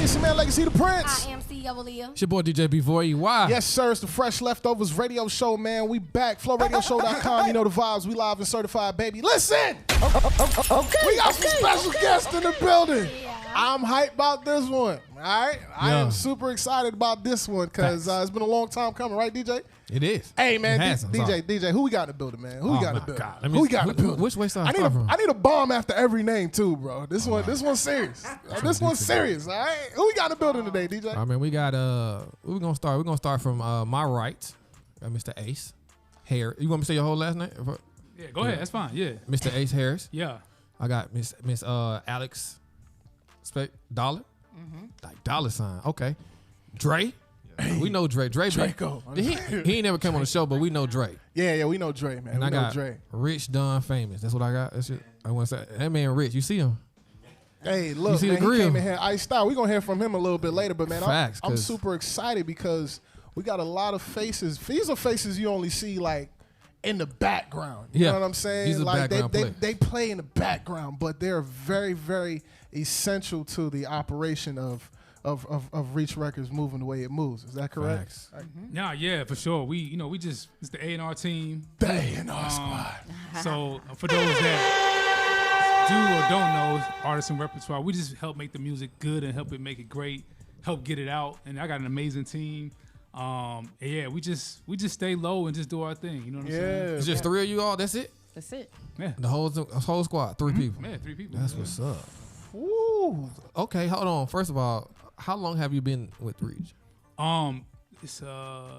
everybody. It's your man Legacy the Prince. I am CEO AALIYAH. It's your boy DJ B4EY. Yes, sir. It's the Fresh Leftovers Radio Show, man. We back. FlowRadioShow.com. You know the vibes. We live and certified, baby. Listen. Okay. We got some special guests in the building. Yeah. I'm hyped about this one. All right. I Yeah. am super excited about this one because it's been a long time coming, right, DJ? It is. Hey, man. It has, I'm sorry. DJ, who we got in the building, man? Who we got in the building? God. Who we got in the building? Which way side I from? need a bomb after every name too, bro. This one's serious. This one's serious. All right. Who we got in the building today, DJ? I mean, we got we're gonna start from my right. Got Mr. Ace Harris. You want me to say your whole last name? Yeah, go ahead. That's fine. Yeah. Mr. Ace Harris. Yeah. I got Miss Alex Dollar. Like dollar sign. Okay. Dre. We know Dre. Draco. He ain't never come on the show, but we know Dre. Yeah, we know Dre, man. And we I know got Dre. Rich Don Famous. That's what I got. That's it. I want to say that man Rich. You see him? Hey, look, see man, the he grill? came in here iced out. We're going to hear from him a little bit later, but, man, Facts, I'm 'cause- super excited because we got a lot of faces. These are faces you only see, like, in the background. You know what I'm saying? He's a like, background they play in the background, but they're very, very essential to the operation of Reach Records moving the way it moves. Is that correct? Facts. Nah, yeah, for sure. It's the A&R team. The A&R squad. So for those that do or don't know artists and repertoire, we just help make the music good and help it make it great, help get it out. And I got an amazing team. And yeah, we just stay low and just do our thing. You know what I'm saying? It's just three of you all. That's it. That's it. Yeah. The whole squad. 3 people. Yeah, 3 people. That's what's up. Woo. Okay, hold on. First of all, how long have you been with Reach? It's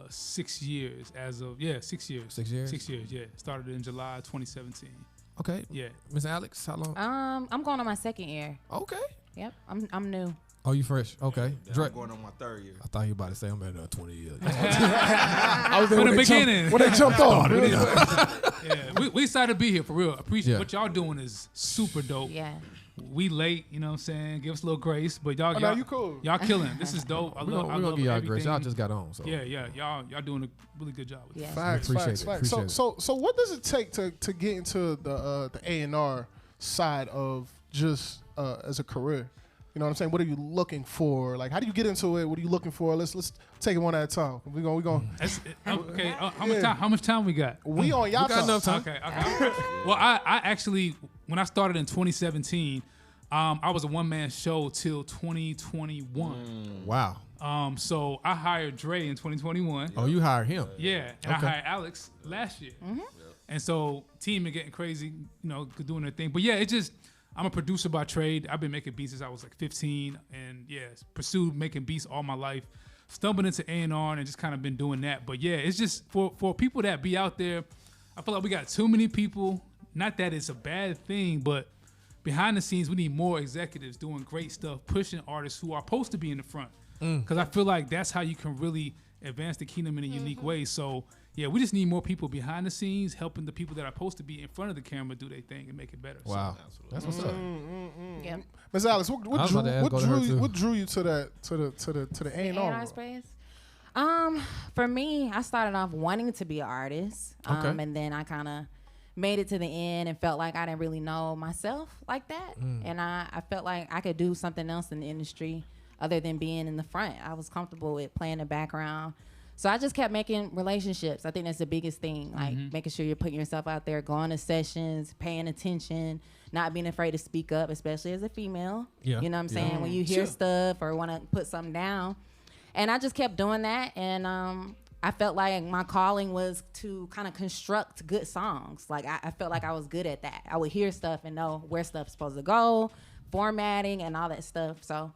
6 years as of 6 years. 6 years? 6 years, yeah. Started in July 2017. Okay. Yeah. Miss Alex, how long? I'm going on my second year. Okay. Yep. I'm new. Oh, you fresh? Okay. Dre, I'm going on my 3rd year. I thought you were about to say I'm at 20 years. I was there From when the they beginning. when they jumped off. Yeah, we excited to be here for real. Appreciate Yeah. what y'all doing is super dope. Yeah. We late, you know what I'm saying? Give us a little grace, but y'all, no, you cool. Y'all killing. This is dope. I We're love gonna give y'all grace. Y'all everything. just got on. So Yeah, y'all doing a really good job with Yeah. it. Facts, Appreciate facts, it, facts. appreciate it. So what does it take to get into the A&R side of just as a career? You know what I'm saying? What are you looking for? Like, how do you get into it? What are you looking for? Let's take it one at a time. We going. Okay, how much time we got? We on y'all We got time. enough time. Okay. Well, I actually, when I started in 2017, I was a one-man show till 2021. Wow. So I hired Dre in 2021. Oh, you hired him? Yeah, and Okay. I hired Alex last year. And so team been getting crazy, doing their thing. But yeah, I'm a producer by trade. I've been making beats since I was like 15, and pursued making beats all my life. Stumbled into A&R and just kind of been doing that. But yeah, it's just for people that be out there, I feel like we got too many people. Not that it's a bad thing, but behind the scenes, we need more executives doing great stuff, pushing artists who are supposed to be in the front. Because I feel like that's how you can really advance the kingdom in a unique way. So yeah, we just need more people behind the scenes, helping the people that are supposed to be in front of the camera do their thing and make it better. Wow. That's what's up. Yep. Ms. Alex, I was about to ask, go to her too. what drew you to the A&R? A&R space. For me, I started off wanting to be an artist. Okay. And then I kind of made it to the end and felt like I didn't really know myself like that. And I felt like I could do something else in the industry other than being in the front. I was comfortable with playing the background. So I just kept making relationships. I think that's the biggest thing, like making sure you're putting yourself out there, going to sessions, paying attention, not being afraid to speak up, especially as a female. Yeah. You know what I'm saying? When you hear stuff or want to put something down. And I just kept doing that. And I felt like my calling was to kind of construct good songs. Like I felt like I was good at that. I would hear stuff and know where stuff's supposed to go, formatting and all that stuff. So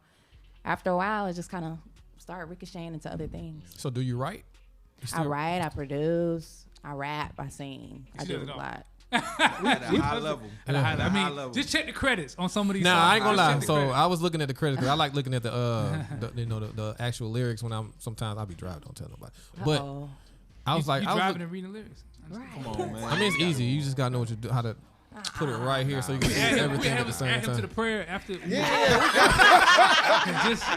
after a while, it just kind of started ricocheting into other things. So do you write? I write, I produce, I rap, I sing. I do a does it all. lot. At a high level. I mean, just check the credits on some of these songs. Nah, I ain't gonna Just lie. check the So credits. I was looking at the credits because I like looking at the actual lyrics when sometimes I'll be driving. Don't tell nobody. But Uh-oh. I was like, you I was driving and reading the lyrics. Right. Come on, man. I mean, it's easy. You just gotta know what you do, how to put it right here so you can see Add him, everything at the same add him to the time. prayer after. Yeah.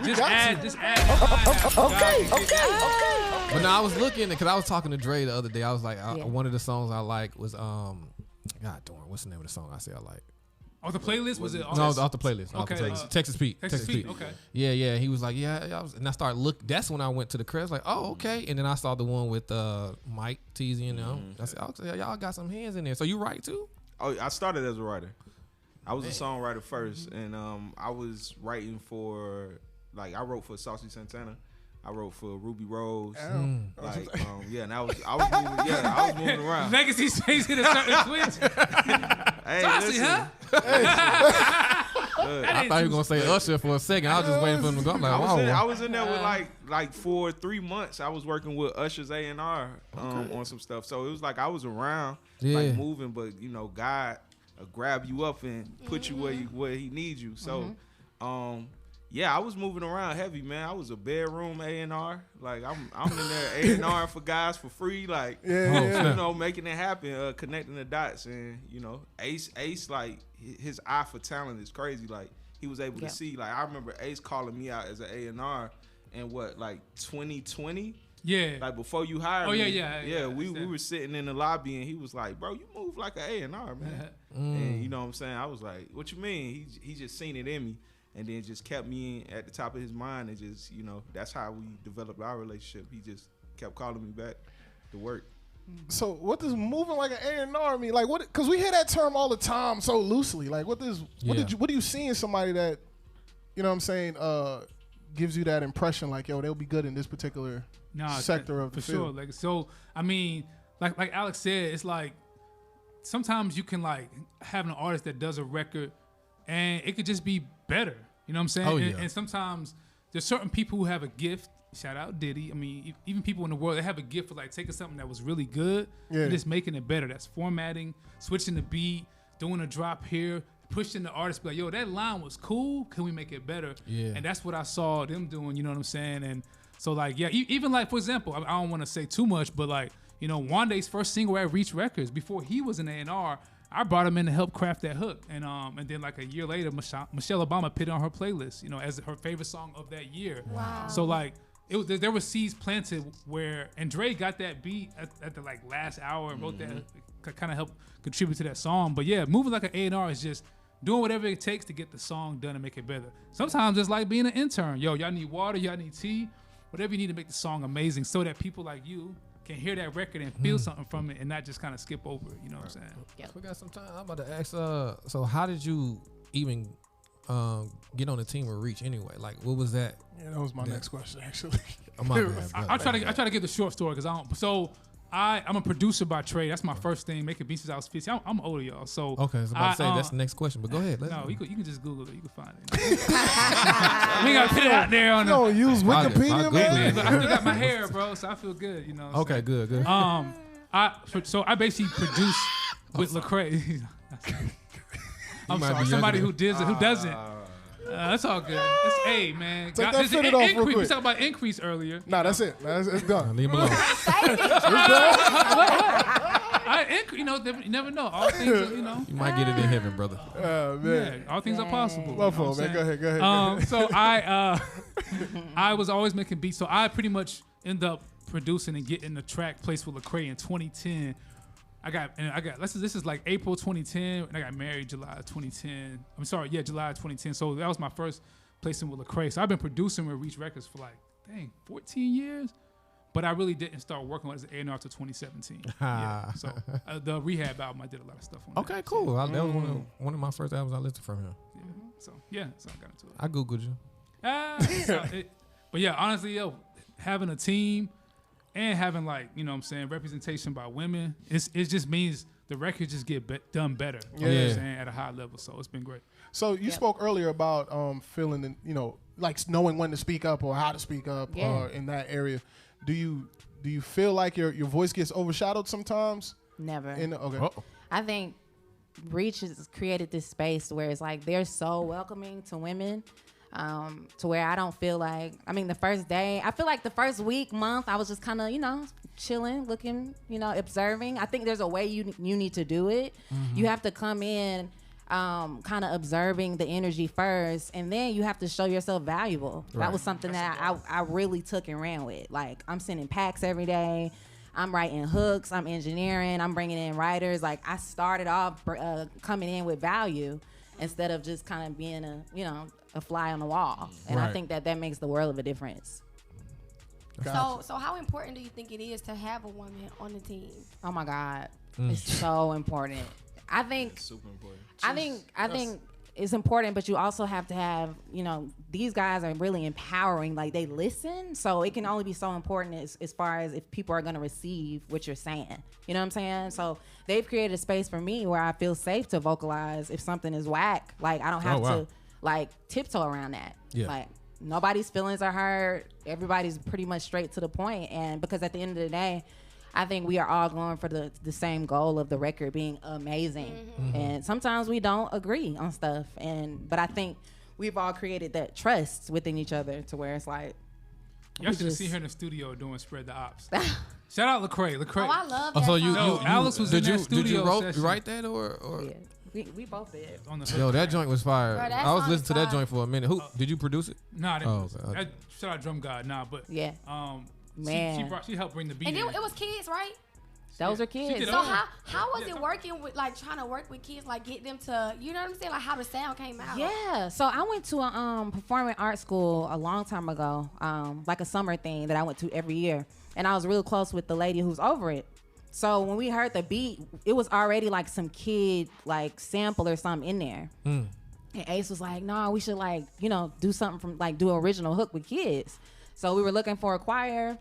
Just add. Okay. But no, I was looking because I was talking to Dre the other day. I was like, one of the songs I like was God darn, what's the name of the song I say I like? Oh, the playlist was it? No, off the playlist. Okay, Texas Pete. Texas Pete. Okay. Yeah. He was like, yeah. And I started look. That's when I went to the crib. I was like, oh, okay. And then I saw the one with Mike Teasy and them. I said, okay, y'all got some hands in there. So you write too? Oh, I started as a writer. I was a songwriter first, and I was writing for I wrote for Saucy Santana. I wrote for Ruby Rose. And I was moving around. Legacy stays in a certain twitch. Hey, Saucy, huh? I thought you were gonna say Usher for a second. I was just waiting for him to go. I'm like, I was in there with for 3 months. I was working with Usher's A&R on some stuff. So it was like I was around, moving, but God will grab you up and put you where He needs you. So, I was moving around heavy, man. I was a bedroom A&R. Like I'm in there A&R for guys for free, making it happen, connecting the dots, and Ace, like his eye for talent is crazy. Like he was able to see. Like I remember Ace calling me out as an A&R in 2020. Yeah. Like before you hired me. Yeah. We were sitting in the lobby and he was like, "Bro, you move like an A&R, man." And you know what I'm saying? I was like, "What you mean?" He just seen it in me. And then just kept me at the top of his mind, and just that's how we developed our relationship. He just kept calling me back to work. So what does moving like an A&R mean? Like what? Because we hear that term all the time so loosely. Like what do you see in somebody that gives you that impression? Like they'll be good in this particular sector of the field. For sure. So I mean, like Alex said, it's like sometimes you can have an artist that does a record, and it could just be better. You know what I'm saying? Oh, yeah. And sometimes there's certain people who have a gift. Shout out Diddy. I mean, even people in the world, they have a gift for taking something that was really good and just making it better. That's formatting, switching the beat, doing a drop here, pushing the artist, be like, yo, that line was cool. Can we make it better? Yeah. And that's what I saw them doing. You know what I'm saying? And so even for example, I don't want to say too much, but Wanda's first single at Reach Records, before he was an A&R, I brought him in to help craft that hook, and then a year later, Michelle Obama put it on her playlist, as her favorite song of that year. Wow. So there were seeds planted and Dre got that beat at the last hour and wrote that, kind of helped contribute to that song. But yeah, moving like an A&R is just doing whatever it takes to get the song done and make it better. Sometimes it's like being an intern. Yo, y'all need water, y'all need tea, whatever you need to make the song amazing, so that people like you can hear that record and feel something from it and not just kind of skip over it. You know what I'm saying? Yep. We got some time. I'm about to ask, so how did you even get on the team with Reach anyway? Like, what was that? Yeah, that was my next question, actually. Oh, my bad, I try to give the short story because I don't. So I'm a producer by trade. That's my first thing, making beats since I was 15. I'm older, y'all. So okay, I was about to say that's the next question, but go ahead. No, you can just Google it. You can find it. We gotta put it out there on. You don't use Wikipedia, man. But I still got my hair, bro, so I feel good. You know. Okay, good. I basically produce with Lecrae. I'm sorry, somebody who does it, who doesn't. That's all good. It's man. Take that fitted off real quick. We talked about increase earlier. Nah, that's it. It's done. Leave him alone. You never know. All things, You might get it in heaven, brother. Man. Yeah, all things are possible. My fault, man. Go ahead. So I was always making beats. So I pretty much end up producing and getting the track placed with Lecrae in 2010. This is like April 2010, and I got married July 2010. July 2010. So that was my first placement with Lecrae. So I've been producing with Reach Records for 14 years. But I really didn't start working on it as an A&R until 2017. Yeah. So the Rehab album, I did a lot of stuff on. Okay, cool. That was one of my first albums I listened from him. Yeah. So I got into it. I Googled you. But yeah, honestly, having a team and having representation by women, it just means the records just get done better. You know what I'm saying, at a high level. So it's been great. So you spoke earlier about feeling, knowing when to speak up or how to speak up in that area. Do you feel like your voice gets overshadowed sometimes? Never. Okay. Uh-oh. I think Reach has created this space where it's they're so welcoming to women, to where I don't feel the first day, I feel like the first week, month, I was just kind of, chilling, looking, observing. I think there's a way you need to do it. Mm-hmm. You have to come in kind of observing the energy first, and then you have to show yourself valuable. Right. That was something that I really took and ran with. I'm sending packs every day. I'm writing hooks. I'm engineering. I'm bringing in writers. I started off coming in with value. instead of just kind of being a fly on the wall. And I think that makes the world of a difference. So how important do you think it is to have a woman on the team? Oh my God, it's so important. I think It's super important. I think it's important, but you also have to have, these guys are really empowering. Like, they listen, so it can only be so important as far as if people are going to receive what you're saying. You know what I'm saying? So they've created a space for me where I feel safe to vocalize if something is whack. Like, I don't have to like tiptoe around that. Yeah. Like, nobody's feelings are hurt. Everybody's pretty much straight to the point. And because at the end of the day, I think we are all going for the same goal of the record being amazing. And sometimes we don't agree on stuff. But I think we've all created that trust within each other to where it's like, Y'all should have seen her in the studio doing Spread the Ops. Shout out Lecrae. Oh, I love that. So Alice was in that studio Did you session. write that or? Yeah, we both did. On the Yo, that joint was fire. Bro, that I was song listening is to that fire. joint for a minute. Who did you produce it? Nah, I didn't. Oh, okay. Shout out Drum God. Nah, but Yeah. Man. she helped bring the beat. And in. it was kids, right? Those are She kids. did So all- how was it working with, like, trying to work with kids, like, get them to, you know what I'm saying, like, how the sound came out? Yeah, so I went to a performing arts school a long time ago, like a summer thing that I went to every year, and I was real close with the lady who's over it. So when we heard the beat, it was already like some kid like sample or something in there. And Ace was like, "No, we should like do something from like do an original hook with kids." So we were looking for a choir.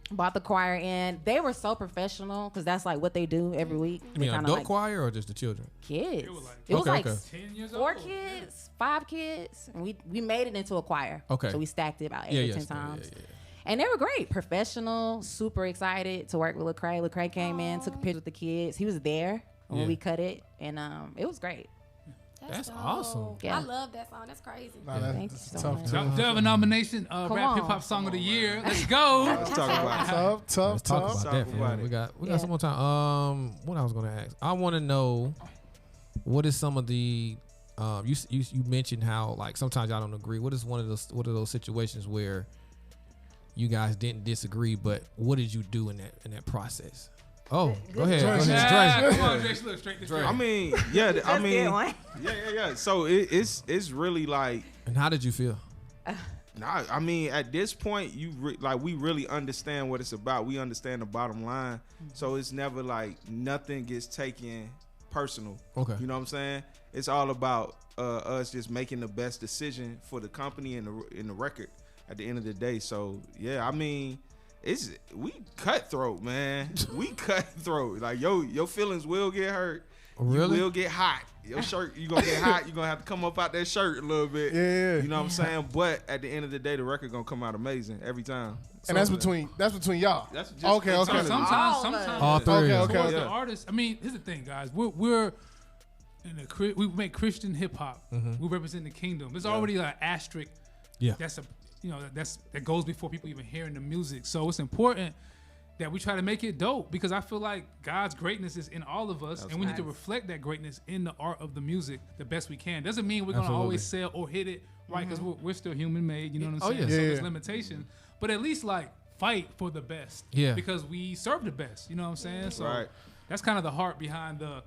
Bought the choir in. They were so professional because that's like what they do every week. You mean They kinda adult like choir or just the children? kids. It was like- It was Okay. 10 years 4 old. kids, 5 kids, and we made it into a choir. Okay. So we stacked it about 8 Yeah, or yeah, 10 still, times. yeah. And they were great, professional, super excited to work with Lecrae. Lecrae came in, took a picture with the kids. He was there when Yeah. we cut it, and it was great. That's dope. awesome. Yeah. I love that song. That's crazy. Nah, Thank you that's so tough much. too. Do you have a nomination? Come Rap on. Hip Hop Song of the Year. Let's go. Let's talk about it. Tough. Let's talk about Talk that, about fam. it. We got Yeah. some more time. What I was gonna ask, I want to know what is some of the you mentioned how like sometimes y'all don't agree. What is one of those situations where you guys didn't disagree, but what did you do in that process? Oh, go ahead. Yeah, Dre. come on, Dre. Look, straight to straight. I mean, yeah. I mean, Get one. yeah. So it's really like, And how did you feel? nah. I mean, at this point, we really understand what it's about. We understand the bottom line. So it's never like nothing gets taken personal. Okay. You know what I'm saying? It's all about us just making the best decision for the company and the record at the end of the day. So yeah, I mean, we cutthroat, man. We cutthroat. Like your feelings will get hurt. Really? You will get hot. Your shirt, you gonna get hot. You gonna have to come up out that shirt a little bit. Yeah. You know what I'm saying? But at the end of the day, the record gonna come out amazing every time. And that's between y'all. That's just Okay. Sometimes All three of Okay, them. okay. towards the artist. I mean, here's the thing, guys. We're we make Christian hip hop. We represent the kingdom. There's already an asterisk. Yeah. That goes before people even hearing the music. So it's important that we try to make it dope because I feel like God's greatness is in all of us, and we need to reflect that greatness in the art of the music the best we can. Doesn't mean we're gonna Absolutely. always sell or hit it right because we're still human made. You know what I'm Oh, saying? yeah. So Yeah. there's limitations, but at least like fight for the best. Yeah. Because we serve the best. You know what I'm saying? So Right. that's kind of the heart behind the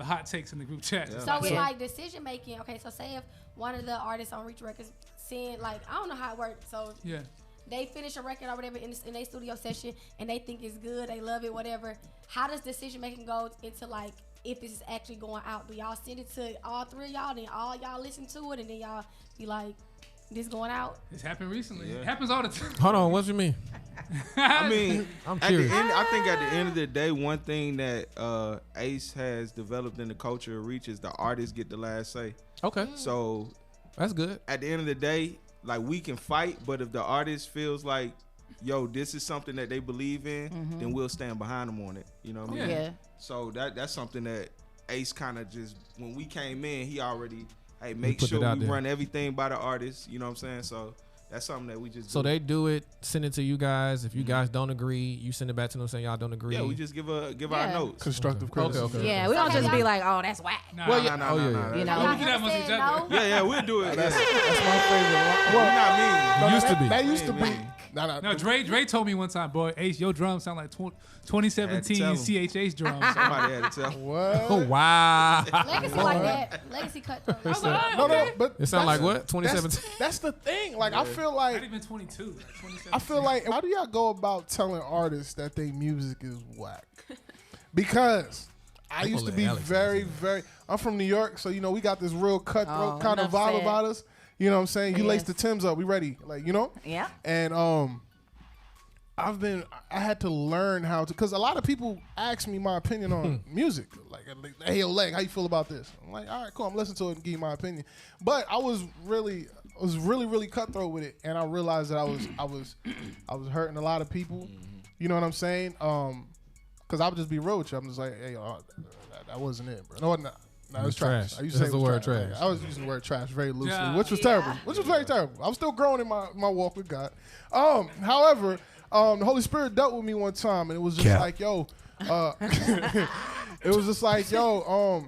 hot takes in the group chat. Yeah. So with Yeah. like decision making, okay, so say if one of the artists on Reach Records saying, like, I don't know how it works, so Yeah. they finish a record or whatever in their studio session and they think it's good, they love it, whatever. How does decision making go into like if this is actually going out? Do y'all send it to all three of y'all, then all y'all listen to it, and then y'all be like, this going out? It's happened recently. Yeah. It happens all the time. Hold on, what you mean? I mean, I'm at curious. the end, I think at the end of the day, one thing that Ace has developed in the culture of Reach is the artists get the last say. Okay, So that's good. at the end of the day, like we can fight, but if the artist feels like, yo, this is something that they believe in, then we'll stand behind them on it. You know what I mean? Yeah. So that's something that Ace kind of just, when we came in, he already, hey, make put it sure out we there. run everything by the artist. You know what I'm saying? So that's something that we just So do. they do it, send it to you guys. If you guys don't agree, you send it back to them saying y'all don't agree. Yeah, we just give our Yeah. notes. Constructive criticism. Okay. Yeah, we don't just be like, oh, that's whack. Nah, Well, nah, yeah. Nah, Oh, nah, yeah, nah, yeah. nah. You know? Y'all we can have never amongst said each other. no? Yeah, we'll do it. That's Yeah. my favorite one. We're not mean. No, Used to be. That used to be. No, Dre told me one time, boy, Ace, your drums sound like 2017 CHH drums. Somebody had to tell him. What? Oh, wow. Legacy like that. Legacy cut through. No, but It sound like what? 2017? That's the thing. Like, I feel like Not even 22. Like 2017. I feel like, how do y'all go about telling artists that their music is whack? Because I used to be very. I'm from New York, so we got this real cutthroat kind of vibe about us. You know what I'm saying? You lace the Timbs up, we ready. Like, Yeah. And I had to learn how to, because a lot of people ask me my opinion on music. Like, hey, yo, Leg, how you feel about this? I'm like, all right, cool. I'm listening to it and give you my opinion. But I was really cutthroat with it, and I realized that I was hurting a lot of people. You know what I'm saying? Because I would just be real with you. I'm just like, hey, that wasn't it, bro. No, it's trash. I used to say the word trash. I was using the word trash very loosely, which was terrible. Which was very terrible. I was still growing in my walk with God. However, the Holy Spirit dealt with me one time, and it was just like, yo, it was just like, yo,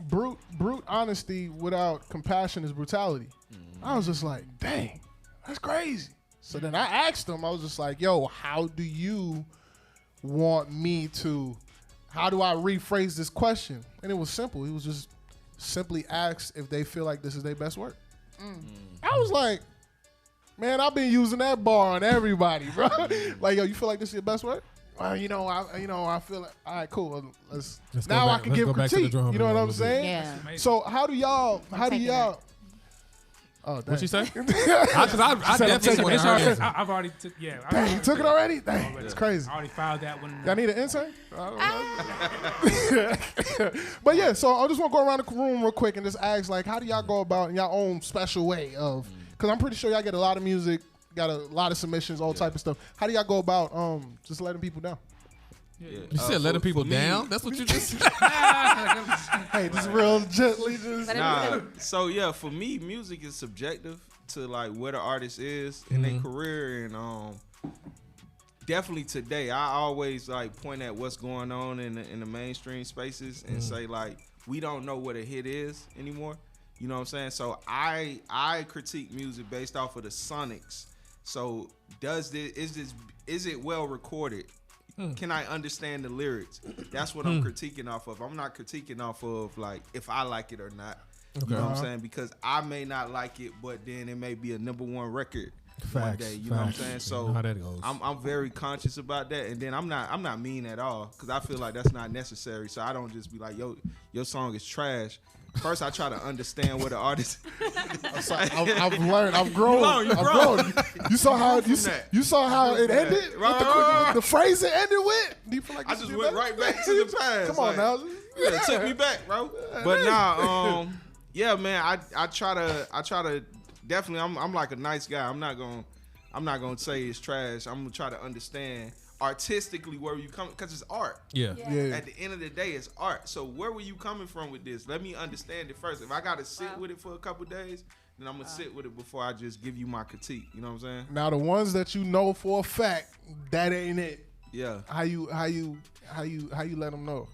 brute honesty without compassion is brutality. I was just like, dang, that's crazy. So then I asked him, I was just like, yo, how do you want me to, how do I rephrase this question? And it was simple. He was just simply asked if they feel like this is their best work. I was like, man, I've been using that bar on everybody, bro. Like, yo, you feel like this is your best work? Well, I feel like, all right, cool. Let's now I can give critique. You know what I'm saying? Yeah. So how do y'all? Oh, dang. What you say? I definitely want to hear it. I've already took. Yeah. Dang, you took it already? Dang, it's crazy. I already filed that one. Y'all need an intern? But yeah, so I just want to go around the room real quick and just ask, like, how do y'all go about in your own special way of? Because I'm pretty sure y'all get a lot of music, got a lot of submissions, all type of stuff. How do y'all go about just letting people down? You said letting people down? That's what you just said? Hey, just real gently. So, yeah, for me, music is subjective to, like, where the artist is in their career. And definitely today, I always, like, point at what's going on in the mainstream spaces and say, like, we don't know what a hit is anymore. You know what I'm saying? So I critique music based off of the sonics. So is it well recorded? Can I understand the lyrics? That's what I'm critiquing off of. I'm not critiquing off of, like, if I like it or not. You know what I'm saying? Because I may not like it, but then it may be a #1 record one day. You know what I'm saying? So how that goes. I'm very conscious about that. And then I'm not mean at all, because I feel like that's not necessary. So I don't just be like, yo, your song is trash. First, I try to understand what the artist. I've learned. I've grown. You saw how it ended. The phrase it ended with. Do you feel like I just went right back to the past? Come on now. Yeah, took me back, bro. But nah, yeah, man. I try to definitely. I'm like a nice guy. I'm not gonna say it's trash. I'm gonna try to understand artistically where you coming, because it's art. Yeah. At the end of the day, it's art. So where were you coming from with this? Let me understand it first. If I gotta sit with it for a couple days, then I'm gonna sit with it before I just give you my critique. You know what I'm saying? Now the ones that you know for a fact that ain't it. Yeah. How you let them know?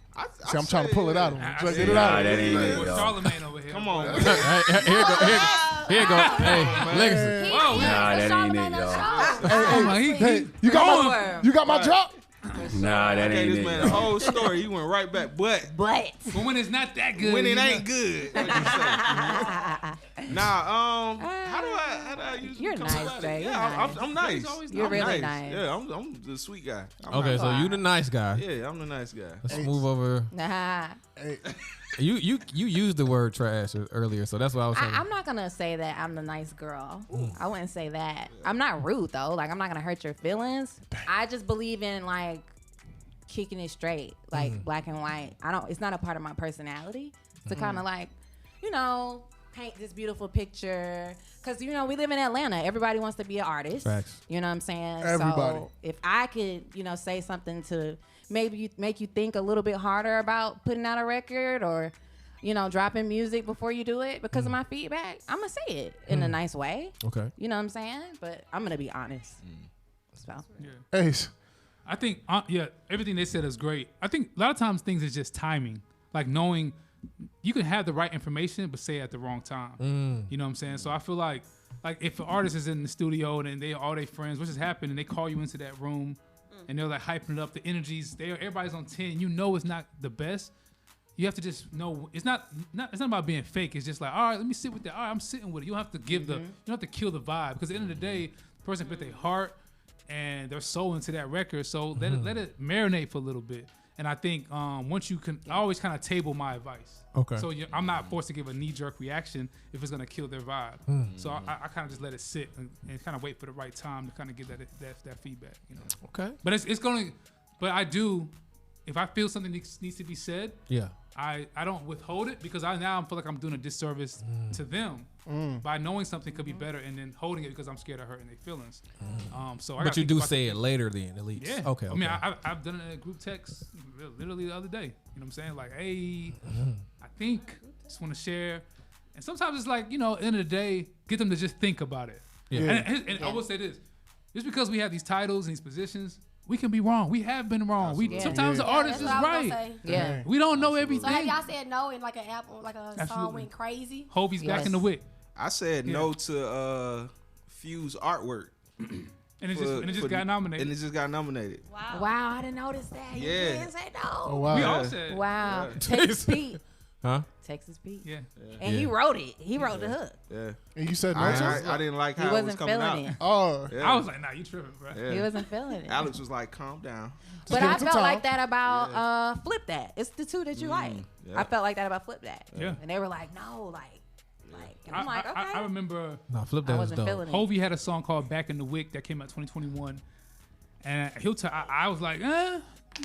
See, I'm trying to pull it out of him. Trying to get it Nah, out. that ain't it, With yo. Charlemagne over here. Come on. Here you go. Hey, Legacy. Whoa, Nah, that ain't it, yo. Hey, you got my drop? Nah, that Okay, ain't this it. man, yo. the whole story, he went right back. But But when it's not that good. when it you ain't know. good, what you say? Nah, how do I usually You're come nice, about it? Jay. You're Yeah, nice. I'm nice. He's always You're I'm really nice. Yeah, I'm the sweet guy. I'm Okay, nice. so you the nice guy. Yeah, I'm the nice guy. Let's move over. nah. Hey, You used the word trash earlier, so that's what I was saying. I'm not gonna say that I'm the nice girl. I wouldn't say that. I'm not rude though. Like, I'm not gonna hurt your feelings. I just believe in, like, kicking it straight, like black and white. It's not a part of my personality to kind of, like, paint this beautiful picture. Cause we live in Atlanta. Everybody wants to be an artist. Facts. You know what I'm saying? Everybody. So if I could, say something to maybe make you think a little bit harder about putting out a record or, dropping music before you do it because of my feedback, I'm gonna say it in a nice way. Okay. You know what I'm saying? But I'm gonna be honest. So Ace. I think, everything they said is great. I think a lot of times things is just timing, like knowing you can have the right information, but say it at the wrong time. You know what I'm saying? So I feel like if an artist is in the studio and they all their friends, what just happened, and they call you into that room, and they're like hyping it up, the energies, everybody's on 10. You know it's not the best. You have to just know it's not about being fake. It's just like, all right, let me sit with that. All right, I'm sitting with it. You don't have to give you don't have to kill the vibe, because at the end of the day, the person put their heart and their soul into that record. So let it marinate for a little bit. And I think once you can, I always kind of table my advice. Okay. So I'm not forced to give a knee-jerk reaction if it's gonna kill their vibe. So I kind of just let it sit and kind of wait for the right time to kind of get that feedback. You know. Okay. But it's gonna. But I do. If I feel something needs to be said, I don't withhold it, because I feel like I'm doing a disservice to them by knowing something could be better and then holding it because I'm scared of hurting their feelings. But you do say it later then, at least. Yeah. Okay. I mean, I've done it in a group text literally the other day. You know what I'm saying? Like, hey, I think just want to share. And sometimes it's like, at the end of the day, get them to just think about it. Yeah. And I will say this: just because we have these titles and these positions, we can be wrong. We have been wrong. Sometimes the artist is right. Yeah. We don't know everything. So have y'all said no in like an album, like a song went crazy? Hovey's back in the wick. I said no to Fuse artwork. And it just got nominated. Wow, I didn't notice that. You didn't say no. Oh, wow. We all said. Wow. Texas Pete. Huh? Texas Pete. Yeah. And he wrote it. He wrote the hook. Yeah. And you said no. I didn't like how it was coming out. It. Oh. Yeah. I was like, nah, you tripping, bro. Yeah. He wasn't feeling it. Alex was like, calm down. But give I it some felt time. like that about Flip That. It's the two that you like. Yeah. I felt like that about Flip That. Yeah. And they were like, no, like. And I'm like, okay. I remember Flip I that was wasn't dope. feeling it. Hovey had a song called "Back in the Wick" that came out 2021, and I was like,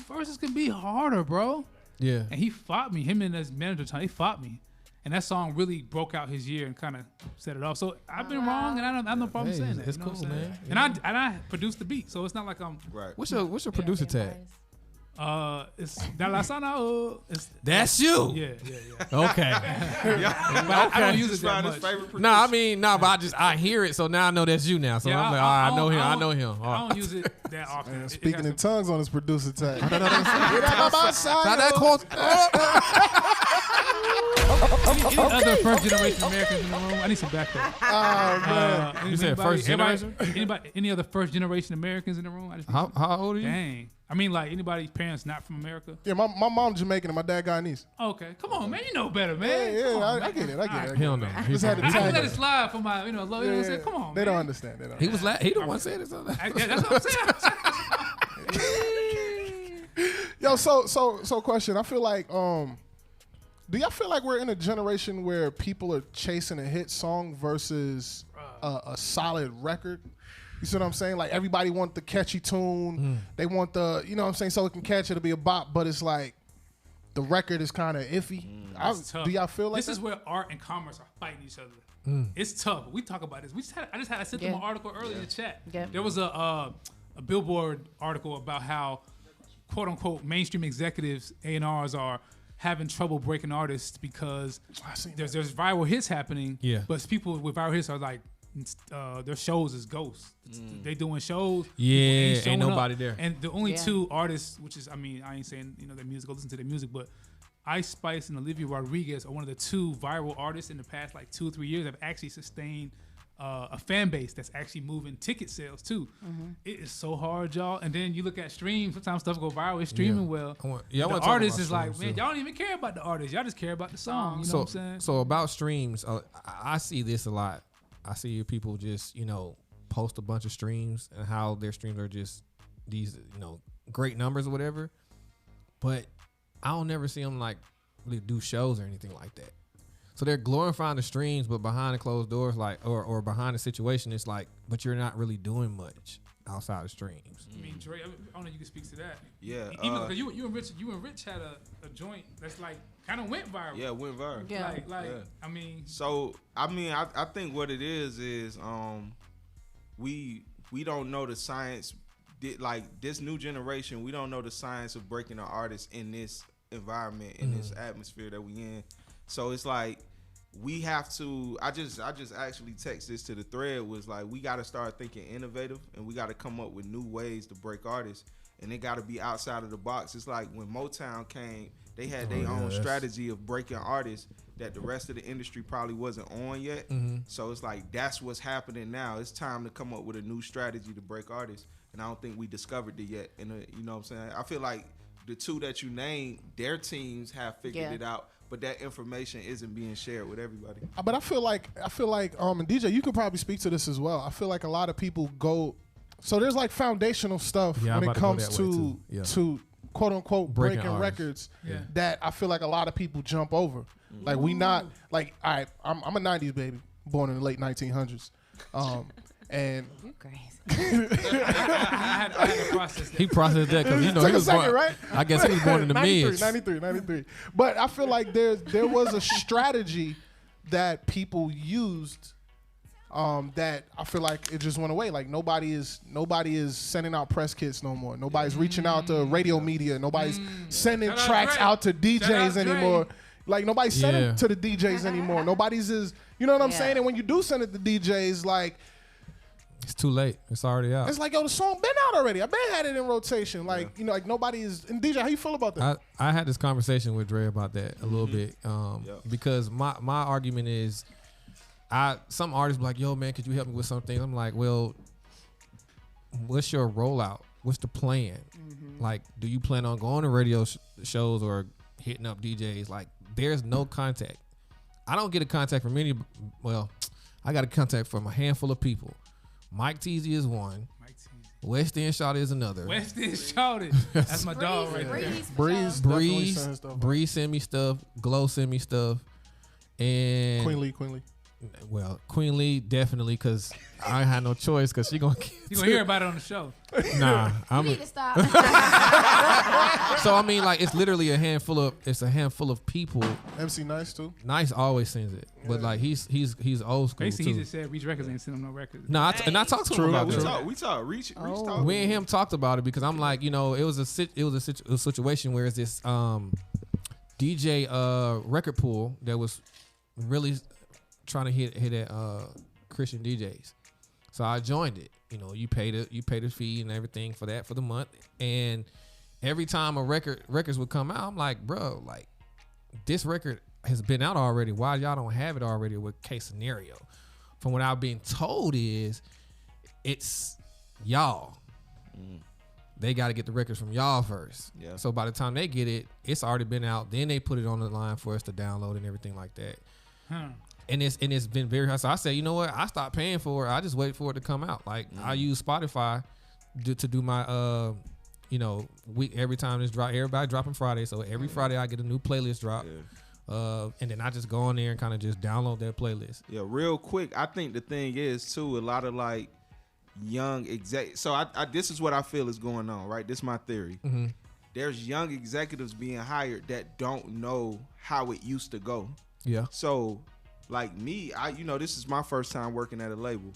verses can be harder, bro. Yeah. And he fought me. Him and his manager, they fought me. And that song really broke out his year and kind of set it off. So I've been wrong, and I have no problem saying that. It's you know cool, what I'm saying? man. And I produced the beat, so it's not like I'm. Right. What's your producer tag? It's Da La Sana. That's you. Yeah. Okay. But I don't use it that much. But I hear it, so now I know that's you now. So Yeah, I'm like, all right, I know him. I know him. I don't use it that often. Man, It speaking has in tongues on his producer tag. Any other first generation Americans in the room? I need some backup. Oh, man. You said first generation? Any other first generation Americans in the room? I just How old are you? Dang. I mean, like anybody's parents not from America. Yeah, my mom Jamaican and my dad Guyanese. Okay, come on, man. You know better, man. Yeah, Come on, I get it. I get it. He don't know. Just had to I can tag let it it. slide for my, low. You know what I'm saying? Come on, They man. don't understand. They don't. He was he the one said it. Yeah, that's what I'm saying. Yo, so question. I feel like, do y'all feel like we're in a generation where people are chasing a hit song versus a solid record? You see what I'm saying? Like everybody want the catchy tune. They want the, you know what I'm saying, so it can catch, it'll be a bop, but it's like the record is kind of iffy. It's tough. Do y'all feel like this that? is where art and commerce are fighting each other? It's tough. We talk about this. I sent them an article earlier in the chat. Yeah. There was a Billboard article about how quote unquote mainstream executives, A&Rs, are having trouble breaking artists because there's viral hits happening. Yeah. But people with viral hits are like their shows is ghosts. They doing shows. Yeah, people ain't showing nobody up. there. And the only two artists, which is, I mean, I ain't saying their music, go listen to their music, but Ice Spice and Olivia Rodriguez are one of the two viral artists in the past like 2 or 3 years that have actually sustained a fan base that's actually moving ticket sales too. It is so hard, y'all. And then you look at streams. Sometimes stuff go viral. It's streaming well. The artist is like, man, y'all don't even care about the artist. Y'all just care about the song. You know what I'm saying? So about streams, I see this a lot. I see people just, post a bunch of streams and how their streams are just these, great numbers or whatever. But I don't never see them like really do shows or anything like that. So they're glorifying the streams, but behind the closed doors, like, or behind the situation, it's like, but you're not really doing much outside of streams. I mean, Dre, I don't know if you can speak to that. Yeah. Even because you and Rich had a joint that's like kind of went viral. Yeah, went viral. Yeah. I mean. So I think what it is we don't know the science. Like this new generation, we don't know the science of breaking an artist in this environment, in this atmosphere that we in. So it's like we have to. I just actually text this to the thread, was like, we got to start thinking innovative, and we got to come up with new ways to break artists, and they got to be outside of the box. It's like when Motown came, They had their own strategy of breaking artists that the rest of the industry probably wasn't on yet. So it's like that's what's happening now. It's time to come up with a new strategy to break artists, and I don't think we discovered it yet. And you know what I'm saying? I feel like the two that you named, their teams have figured it out, but that information isn't being shared with everybody. But I feel like, and DJ, you could probably speak to this as well. I feel like a lot of people go, so there's like foundational stuff when it comes to quote unquote breaking records that I feel like a lot of people jump over. Like we not like, all right, I'm a 90s baby, born in the late 1900s. And you crazy. I had to process that. He processed that because he was born, right? I guess he was born in the mid. 93. But I feel like there was a strategy that people used that I feel like it just went away. Like nobody is sending out press kits no more. Nobody's reaching out to radio media. Nobody's sending tracks out to DJs anymore. Like nobody's sending to the DJs anymore. Nobody's you know what I'm saying? And when you do send it to DJs, like it's too late. It's already out. It's like, yo, the song been out already. I been had it in rotation. Like, you know, like nobody is. And DJ, how you feel about that? I had this conversation with Dre about that a little bit. Because my argument is, some artists be like, yo, man, could you help me with something? I'm like, well, what's your rollout? What's the plan? Like, do you plan on going to radio shows or hitting up DJs? Like, there's no contact. I don't get a contact from any. Well, I got a contact from a handful of people. Mike Teasy is one. West End Shawty is another. West End Shawty. That's my dog right there. Breeze send me stuff. Glow send me stuff. And Queen Lee. Well, Queen Lee definitely, because I ain't had no choice, because she gonna hear about it on the show. Nah, you need to stop. So I mean, like, it's literally a handful of people. MC Nice too. Nice always sends it, but like he's old school. Basically, too. he just said Reach Records ain't send him no records. No, I talked to him about it. We talked. Reach talked. We and him talked about it because I'm like, you know, it was a situation where it's this DJ record pool that was really trying to hit at Christian DJs. So I joined it. You know, you pay the fee and everything for the month. And every time records would come out, I'm like, bro, like, this record has been out already. Why y'all don't have it already with Case Scenario? From what I've been told is it's y'all. They got to get the records from y'all first. Yeah. So by the time they get it, it's already been out. Then they put it on the line for us to download and everything like that. And it's been very hard. So I said, you know what? I stopped paying for it. I just wait for it to come out. Like I use Spotify to do my every time it's drop. Everybody dropping Friday, so every Friday I get a new playlist drop. And then I just go on there and kind of just download that playlist. Yeah, real quick. I think the thing is too, a lot of like young so I this is what I feel is going on, right? This is my theory. There's young executives being hired that don't know how it used to go. Yeah. So like me, this is my first time working at a label.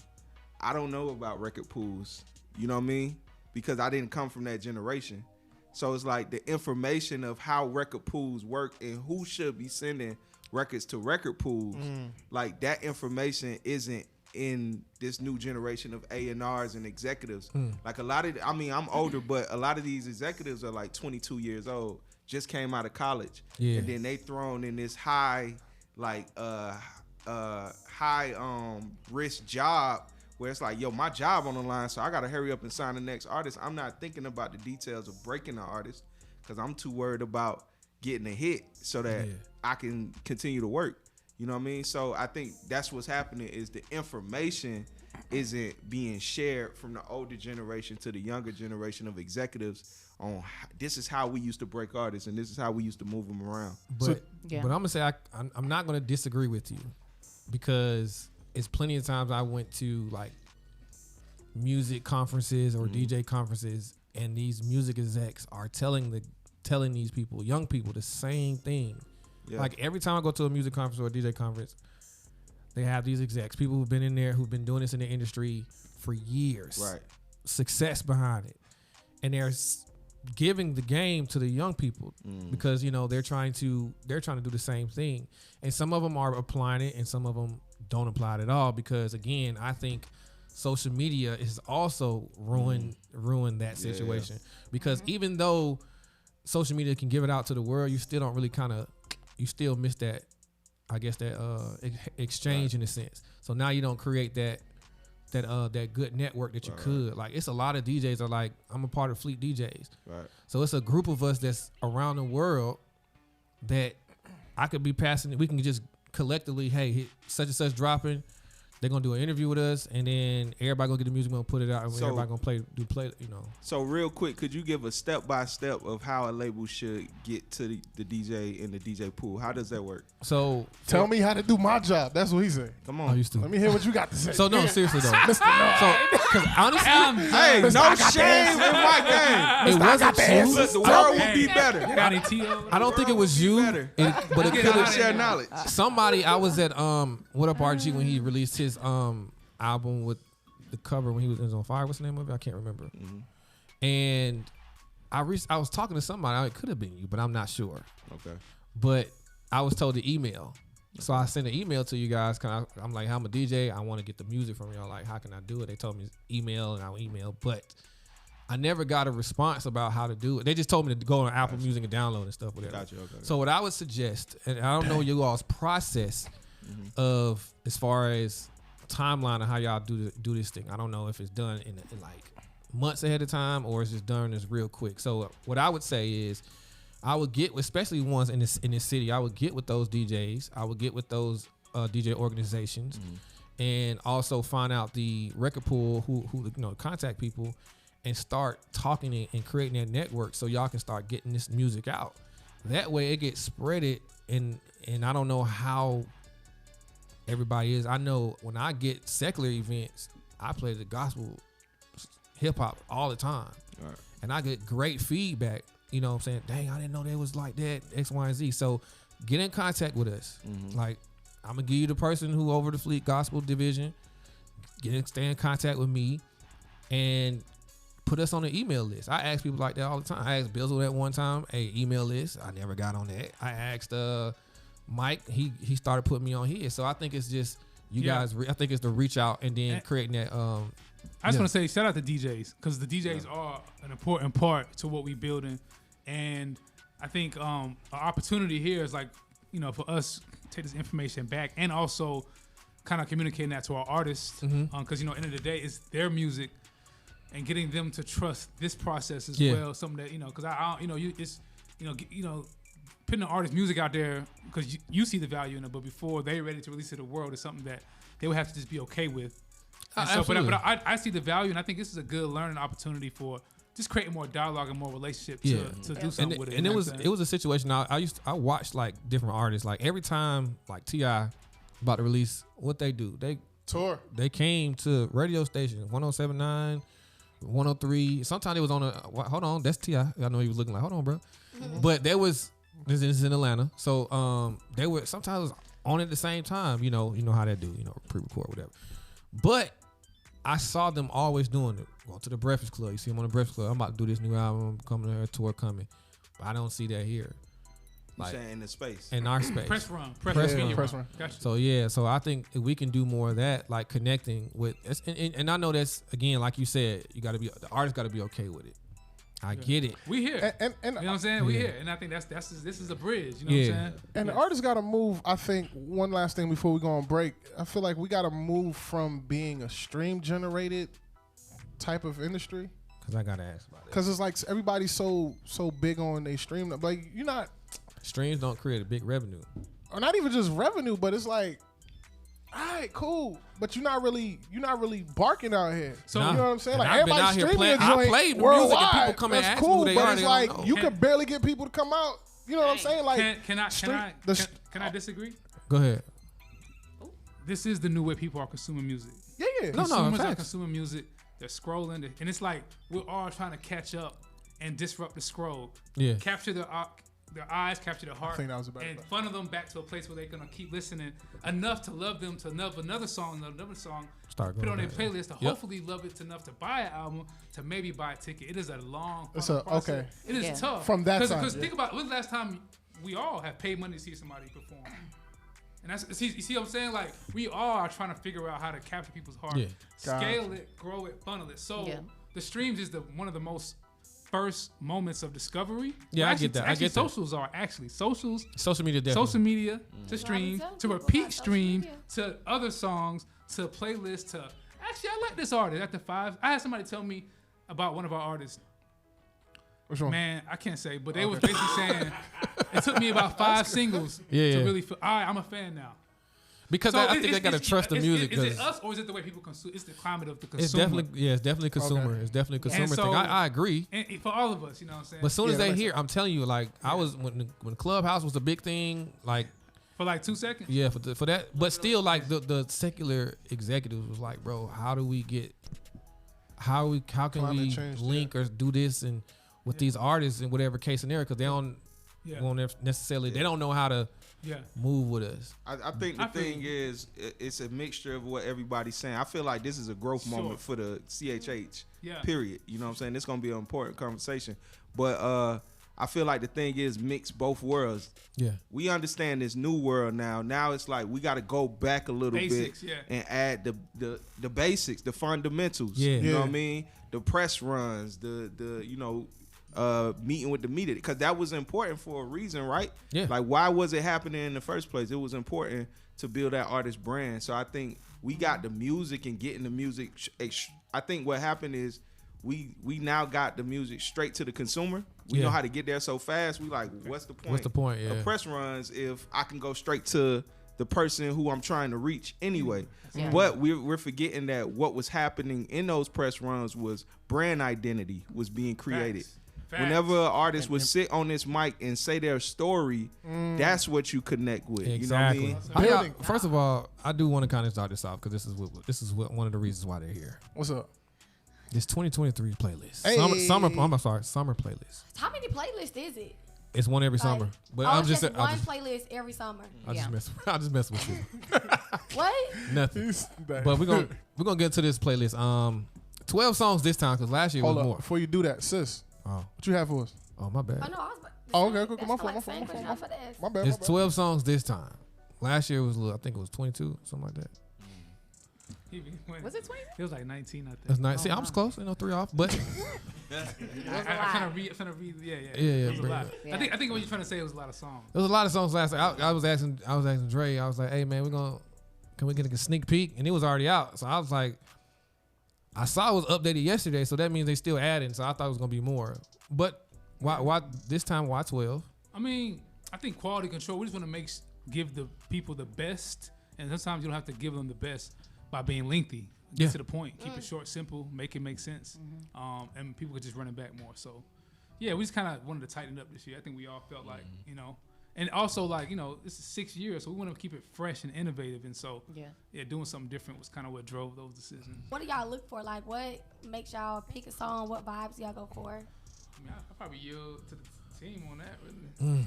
I don't know about record pools, you know what I mean? Because I didn't come from that generation. So it's like the information of how record pools work and who should be sending records to record pools, like that information isn't in this new generation of A&Rs and executives. Like a lot of, I'm older, but a lot of these executives are like 22 years old, just came out of college. Yeah. And then they thrown in this high risk job where it's like, yo, my job on the line, so I gotta hurry up and sign the next artist. I'm not thinking about the details of breaking the artist because I'm too worried about getting a hit so that I can continue to work. You know what I mean? So I think that's what's happening is the information isn't being shared from the older generation to the younger generation of executives on this is how we used to break artists and this is how we used to move them around. But I'm gonna say I'm not gonna disagree with you because it's plenty of times I went to like music conferences or DJ conferences and these music execs are telling these people, young people, the same thing. Yeah. Like every time I go to a music conference or a DJ conference, they have these execs, people who've been in there, who've been doing this in the industry for years, right? Success behind it, and they're giving the game to the young people because they're trying to do the same thing, and some of them are applying it, and some of them don't apply it at all because again, I think social media is also ruined that situation because even though social media can give it out to the world, you still don't really you still miss that, I guess, that exchange in a sense. So now you don't create that good network that you could. Like, it's a lot of DJs are like, I'm a part of Fleet DJs. Right. So it's a group of us that's around the world that I could be passing. We can just collectively, hey, such and such dropping. They're gonna do an interview with us, and then everybody gonna get the music, gonna put it out, and everybody gonna play. So real quick, could you give a step by step of how a label should get to the DJ in the DJ pool? How does that work? So tell me how to do my job. That's what he said. Come on, let me hear what you got to say. So no, seriously though. So because honestly, hey, no shame in my game. It wasn't you. The world would be better. I don't think it was you, but it could have share knowledge. Somebody, I was at What Up RG when he released his album with the cover when he was on Fire. What's the name of it? I can't remember. Mm-hmm. And I was talking to somebody. It could have been you, but I'm not sure. Okay. But I was told to email. So I sent an email to you guys. I'm like, I'm a DJ. I want to get the music from y'all. Like, how can I do it? They told me email, and I'll email. But I never got a response about how to do it. They just told me to go on Apple Music and download and stuff. Whatever. Gotcha. Okay. So what I would suggest, and I don't know you all's process of as far as timeline of how y'all do this thing. I don't know if it's done in like months ahead of time or it's just done this real quick. So what I would say is, I would get, especially ones in this city, I would get with those DJs. I would get with those DJ organizations, and also find out the record pool, who contact people, and start talking and creating that network so y'all can start getting this music out. That way it gets spreaded, and I don't know how everybody is. I know when I get secular events, I play the gospel hip hop all the time. Right. And I get great feedback. You know what I'm saying? Dang, I didn't know they was like that, X, Y, and Z. So get in contact with us. Like, I'm going to give you the person who over the Fleet Gospel Division. Stay in contact with me and put us on the email list. I ask people like that all the time. I asked Bizzle that one time, hey, email list. I never got on that. I asked Mike. He started putting me on here. So I think it's just you guys. I think it's the reach out and then creating that. I just want to say shout out to DJs, because the DJs are an important part to what we building, and I think our opportunity here is like, for us to take this information back and also kind of communicating that to our artists, because end of the day it's their music, and getting them to trust this process as well. Something that because putting the artist music out there because you see the value in it, but before they're ready to release it to the world is something that they would have to just be okay with. But I see the value, and I think this is a good learning opportunity for just creating more dialogue and more relationship to do something with it. And it was a situation. I watched like different artists. Like every time like T.I. about to release, what they do, they tour. They came to radio stations 107.9, 103. Sometimes it was on a. Hold on, that's T.I. I know he was looking like, hold on, bro. But there was this is in Atlanta, so they were sometimes on at the same time. You know how they do. Pre-record whatever. But I saw them always doing it. Going to the Breakfast Club. You see them on the Breakfast Club. I'm about to do this new album. Coming here, tour coming. But I don't see that here. Like, you're saying in the space. In our space. Press run. Gotcha. So I think if we can do more of that, like connecting with, and I know that's, again, like you said, the artist got to be okay with it. I get it. We here. And you know what I'm saying? We here. And I think this is a bridge. You know what I'm saying? And the artist got to move. I think one last thing before we go on break. I feel like we got to move from being a stream generated type of industry. Because I got to ask about it. Because it's like everybody's so big on they stream. Like, you're not. Streams don't create a big revenue. Or not even just revenue, but it's like, all right, cool, but you're not really barking out here. So you know what I'm saying? Like, everybody's streaming a joint worldwide. People come and ask cool, but it's like you can barely get people to come out. You know what I'm saying? Like, can I disagree? Go ahead. This is the new way people are consuming music. Yeah. Consumers are consuming music. They're scrolling, and it's like we're all trying to catch up and disrupt the scroll. Yeah. Capture their eyes, capture their heart, and funnel them back to a place where they're gonna keep listening enough to love them to love another song, put it on their playlist to hopefully love it enough to buy an album, to maybe buy a ticket. It is a long process. Okay. It is tough. From that side. Because think about it, when's the last time we all have paid money to see somebody perform? And you see what I'm saying? Like, we all are trying to figure out how to capture people's heart, scale it, grow it, funnel it. So the streams is one of the most first moments of discovery. Yeah, I get that. Actually, socials are socials. Social media, definitely. Social media to stream, to repeat stream, to other songs, to playlists, to actually I like this artist. After 5, I had somebody tell me about one of our artists. Which one? Man, I can't say, but they was basically saying it took me about 5 singles to really feel. All right, I'm a fan now. Because so I think they gotta trust the music. Is it us or is it the way people consume? It's the climate of the consumer. It's definitely consumer. Okay. It's definitely a consumer thing. I agree. And for all of us, you know what I'm saying. But as soon as they hear, I'm telling you, like I was when Clubhouse was a big thing, like for like 2 seconds. Yeah, for that. But still, like the secular executives was like, bro, how do we get? How can we link or do this and with these artists in whatever case scenario? Because they don't necessarily they don't know how to. Move with us. I think the thing is, it's a mixture of what everybody's saying. I feel like this is a growth moment for the CHH. Period. You know what I'm saying? It's gonna be an important conversation. But I feel like the thing is mix both worlds. Yeah. We understand this new world now. Now it's like we got to go back a little bit and add the basics, the fundamentals. Yeah. You know what I mean? The press runs, the you know. Meeting with the media, because that was important for a reason, right? Yeah. Like, why was it happening in the first place? It was important to build that artist brand. So I think we got the music and getting the music. I think what happened is we now got the music straight to the consumer. We know how to get there so fast. We like, what's the point? What's the point? Yeah. Of press runs if I can go straight to the person who I'm trying to reach anyway. Yeah. But we're forgetting that what was happening in those press runs was brand identity was being created. Facts. Whenever an artist would sit on this mic and say their story, that's what you connect with. Exactly. You know what I mean? First of all, I do want to kind of start this off because this is one of the reasons why they're here. What's up? This 2023 playlist. Hey. Summer playlist. How many playlists is it? It's one every summer. But I'm just one playlist every summer. I just mess with you. What? Nothing. But we're gonna get to this playlist. 12 songs this time because last year was more. Before you do that, sis. Oh. What you have for us? Oh, my bad. Oh, no, I was okay, cool. My bad. It's 12 songs this time. Last year was, I think it was 22, something like that. Was it 20? It was like 19, I think. That's nice. See, I was close, 3 off, but I kind of read. Yeah. It was a lot. Yeah. I think what you're trying to say was a lot of songs. There was a lot of songs last year. I was asking Dre. I was like, hey man, can we get a sneak peek? And it was already out. So I was like, I saw it was updated yesterday, so that means they still adding. So I thought it was gonna be more. But why this time? Why 12? I mean, I think quality control. We just want to give the people the best, and sometimes you don't have to give them the best by being lengthy. Get to the point. Keep it short, simple. Make it make sense, and people could just run it back more. So, yeah, we just kind of wanted to tighten it up this year. I think we all felt like and also like this is 6 years, so we want to keep it fresh and innovative. And so, doing something different was kind of what drove those decisions. What do y'all look for? Like, what makes y'all pick a song? What vibes y'all go for? I mean, I probably yield to the team on that, really.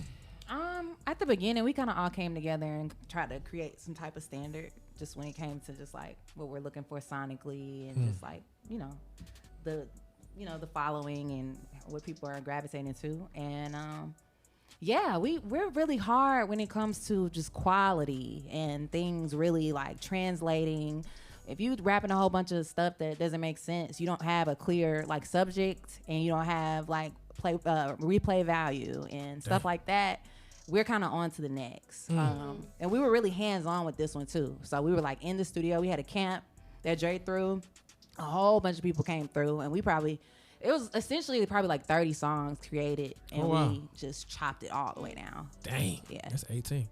At the beginning, we kind of all came together and tried to create some type of standard. Just when it came to just like what we're looking for sonically, and just like the following and what people are gravitating to, and we're really hard when it comes to just quality and things really like translating. If you rapping a whole bunch of stuff that doesn't make sense, you don't have a clear like subject, and you don't have like replay value and stuff like that, we're kind of on to the next. And we were really hands-on with this one too. So we were like in the studio. We had a camp that Dre threw. A whole bunch of people came through, and it was essentially probably like 30 songs created, and we just chopped it all the way down. Dang. Yeah. That's 18.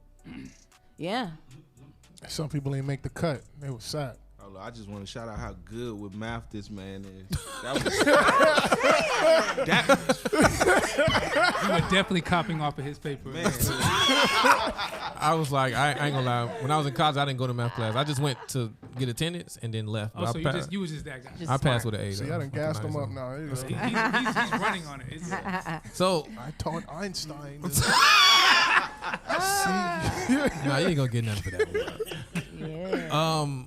Yeah. Some people ain't make the cut. They was sad. I just want to shout out how good with math this man is. You were definitely copying off of his paper. Man. I was like, I ain't gonna lie. When I was in college, I didn't go to math class. I just went to get attendance and then left. Oh, so you was just that guy. I passed with an A. See, I done gassed him up now. He's running on it. So I taught Einstein. No, you ain't gonna get nothing for that. Yeah.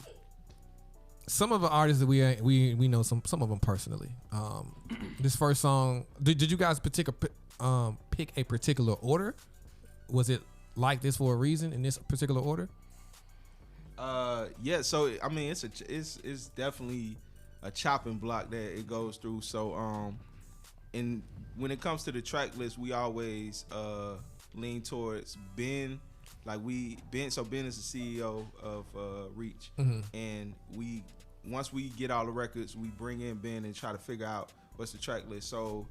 Some of the artists that we know some of them personally. This first song, did you guys pick a particular order? Was it like this for a reason in this particular order? Yeah. So I mean, it's definitely a chopping block that it goes through. So and when it comes to the track list, we always lean towards Ben. Like Ben is the CEO of Reach, and once we get all the records, we bring in Ben and try to figure out what's the track list. So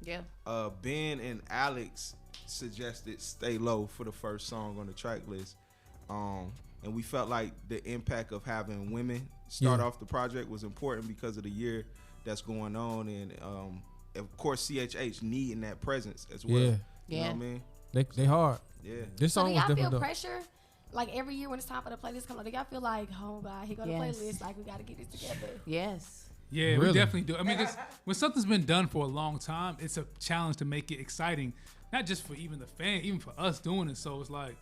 Ben and Alex suggested Stay Low for the first song on the track list, and we felt like the impact of having women start off the project was important because of the year that's going on, and of course CHH needing that presence as well. You know what I mean? They hard. Yeah. This song was do y'all different feel though. pressure? Like every year when it's time for the playlist come out, do y'all feel like, oh God, here go the playlist, like we gotta get this together? Yes. Yeah, Really? we definitely do. I mean, when something's been done for a long time, it's a challenge to make it exciting, not just for even the fan, even for us doing it. So it's like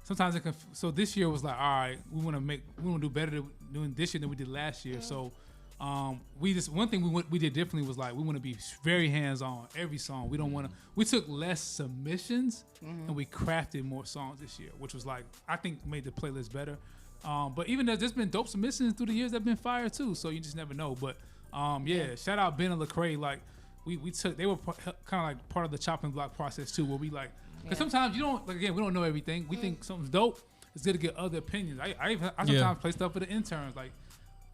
sometimes it can. So this year was like, all right, we want to do better doing this year than we did last year. So one thing we did differently was like we want to be very hands on every song. We don't want to. We took less submissions and we crafted more songs this year, which was like I think made the playlist better. But even though there's been dope submissions through the years that've been fire too, so you just never know. But shout out Ben and Lecrae. Like we took, they were kind of like part of the chopping block process too, where we like, because sometimes you don't, like, again, we don't know everything. We think something's dope. It's good to get other opinions. I sometimes play stuff for the interns, like,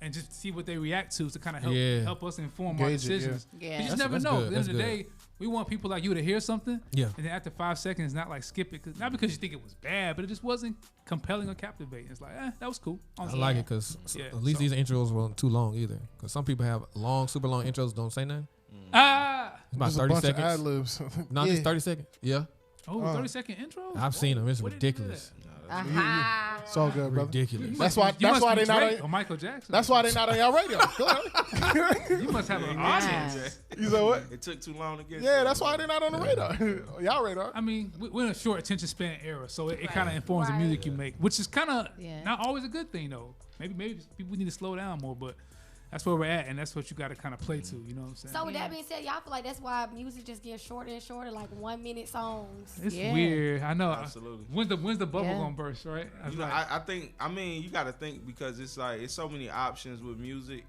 and just see what they react to kind of help us inform our decisions. You just never know. At the end of the day, we want people like you to hear something, and then after 5 seconds, not like skip it, not because you think it was bad, but it just wasn't compelling or captivating. It's like, that was cool. I like it because at least these intros weren't too long either. Because some people have super long intros, don't say nothing. It's about 30 seconds. Ad-libs. Not just 30 seconds. Yeah. Oh, 30-second intro? I've seen them. It's ridiculous. It's all good, brother. Ridiculous. That's why they not on Michael Jackson. That's why they not on y'all radio. You must have an audience. You know what? It took too long to get. Yeah, that's why they're not on the radar. Y'all radar. I mean, we're in a short attention span era, so it kind of informs the music you make, which is kind of not always a good thing, though. Maybe people need to slow down more, but that's where we're at, and that's what you got to kind of play to. You know what I'm saying? So with that being said, y'all feel like that's why music just gets shorter and shorter, like 1 minute songs. It's weird. I know. Absolutely. When's the bubble gonna burst, right? You know, I think. I mean, you got to think because it's like it's so many options with music.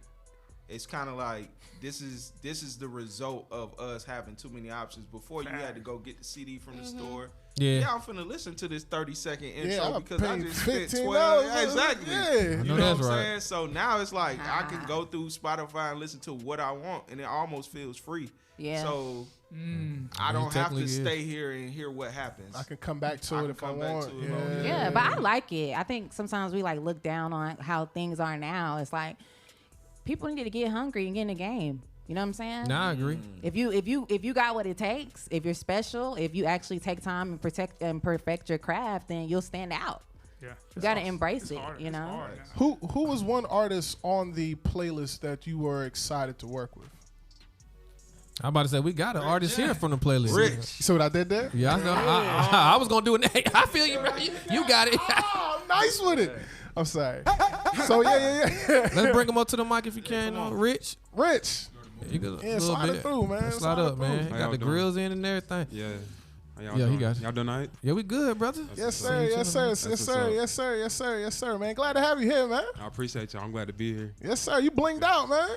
It's kind of like this is the result of us having too many options. Before you had to go get the CD from the store. Yeah, I'm finna listen to this 30-second intro because I just spent 12. Yeah, exactly. Yeah. You know what I'm saying? So now it's like I can go through Spotify and listen to what I want, and it almost feels free. Yeah. So I don't have to stay here and hear what happens. I can come back to it if I want. Yeah, but I like it. I think sometimes we like look down on how things are now. It's like people need to get hungry and get in the game. You know what I'm saying? Nah, I agree. If you got what it takes, if you're special, if you actually take time and protect and perfect your craft, then you'll stand out. Yeah, you gotta embrace it. You know. Who was one artist on the playlist that you were excited to work with? I'm about to say we got an artist here from the playlist. Rich. You see what I did there? Yeah, I know. I was gonna do it. I feel you, bro. You got it. Oh, nice with it. I'm sorry. So yeah. Let's bring him up to the mic if you can, Rich. Rich. You got Yeah, slide it through, man. Slide up, man. Got the grills in and everything. Yeah. Yeah, he got it. Y'all doing all right? Yeah, we good, brother. Yes, sir, man. Glad to have you here, man. I appreciate y'all. I'm glad to be here. Yes, sir. You blinged out, man.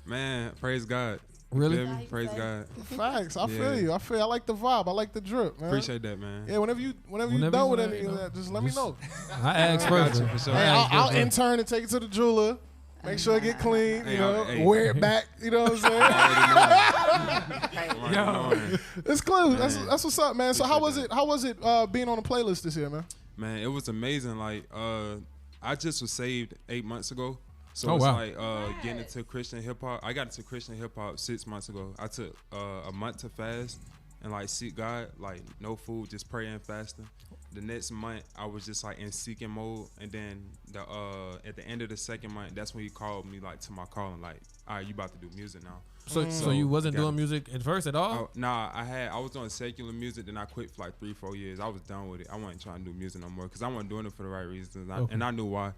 Man, praise God. Really? Feel me? Praise God. Facts. I feel you. I like the vibe. I like the drip, man. Appreciate that, man. Yeah, whenever you done with any of that, just let me know. I asked first. For sure. Hey, I'll intern and take it to the jeweler. Make sure it get clean, wear it back, you know what I'm saying? Yo. It's cool. That's what's up, man. So how was it being on the playlist this year, man? Man, it was amazing. Like, I just was saved 8 months ago. So Oh, it's wow. like getting into Christian hip hop. I got into Christian hip hop 6 months ago. I took a month to fast and like seek God, like no food, just praying and fasting. The next month I was just like in seeking mode, and then at the end of the second month, that's when he called me like to my calling, like, all right, you about to do music now. So you wasn't doing music at first at all? Nah, I was doing secular music, then I quit for like 3-4 years. I was done with it. I wasn't trying to do music no more because I wasn't doing it for the right reasons, and I knew why.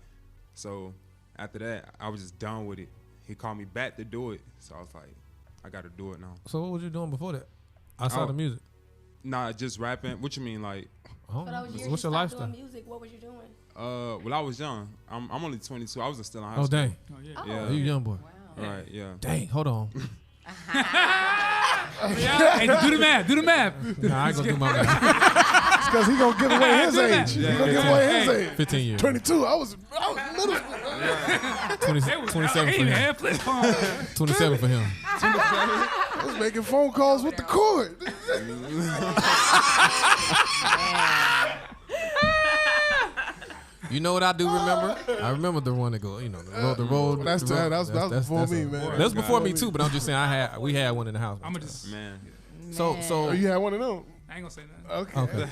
So after that, I was just done with it. He called me back to do it, so I was like, I got to do it now. So what was you doing before that? Outside of music? Nah, just rapping. What you mean, like? What's your lifestyle? Doing music, what was you doing? Well, I was young. I'm only 22. I was still in high Oh, school. dang. Yeah. You young boy. Right, yeah. Dang, hold on. Hey, do the math. Do the math. Nah, I ain't gonna do my math. It's because he gonna give away his age. He gonna give away his age. 15 years. 22. I was middle school. 27 for him. 27 for him. I was making phone calls with the cord. You know what I do remember? I remember the one that go, the road. That's before me, man. That's before me too, but I'm just saying we had one in the house. I'm gonna just Man. So Oh, you had one of them? I ain't gonna say nothing. Okay.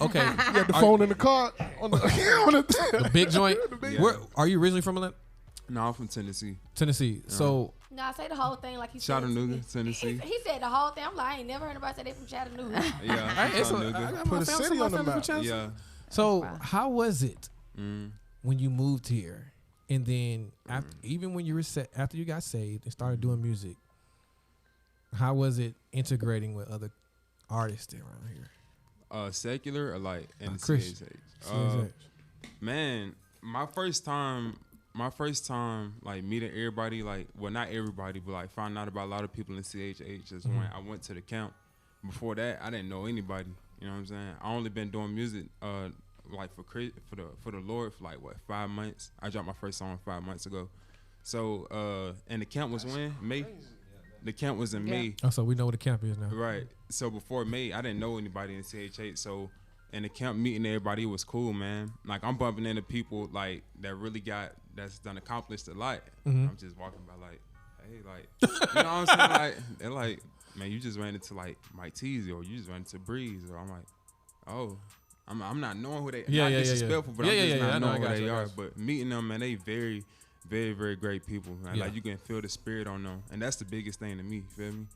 Okay. You had the phone in the car on the The big joint. Where are you originally from? Atlanta? No, I'm from Tennessee. Tennessee. So No, I say the whole thing like he said. Chattanooga, Tennessee. He said the whole thing. I'm like, I ain't never heard nobody say they from Chattanooga. Yeah, Chattanooga. Put a city on the map. Yeah. So how was it when you moved here, and then even when you were after you got saved and started doing music? How was it integrating with other artists around here? Secular or like in the Christian. CHH? Man, my first time like meeting everybody, like, well, not everybody, but like finding out about a lot of people in CHH is when I went to the camp. Before that, I didn't know anybody. You know what I'm saying? I only been doing music like for the Lord for like 5 months. I dropped my first song 5 months ago. So and the camp was when? May. The camp was in May. Oh, so we know what the camp is now. Right. So before May, I didn't know anybody in CHH. So in the camp meeting everybody, it was cool, man. Like, I'm bumping into people like that really that's done accomplished a lot. I'm just walking by like, hey, like, you know what I'm saying? Like, they're like, man, you just ran into like Mike Teasy, or you just ran into Breeze, or I'm like, oh, I'm not knowing who they are. Not disrespectful, but I'm just not knowing who they are. But meeting them, man, they very, very, very great people, man. Like, you can feel the spirit on them, and that's the biggest thing to me. You feel me?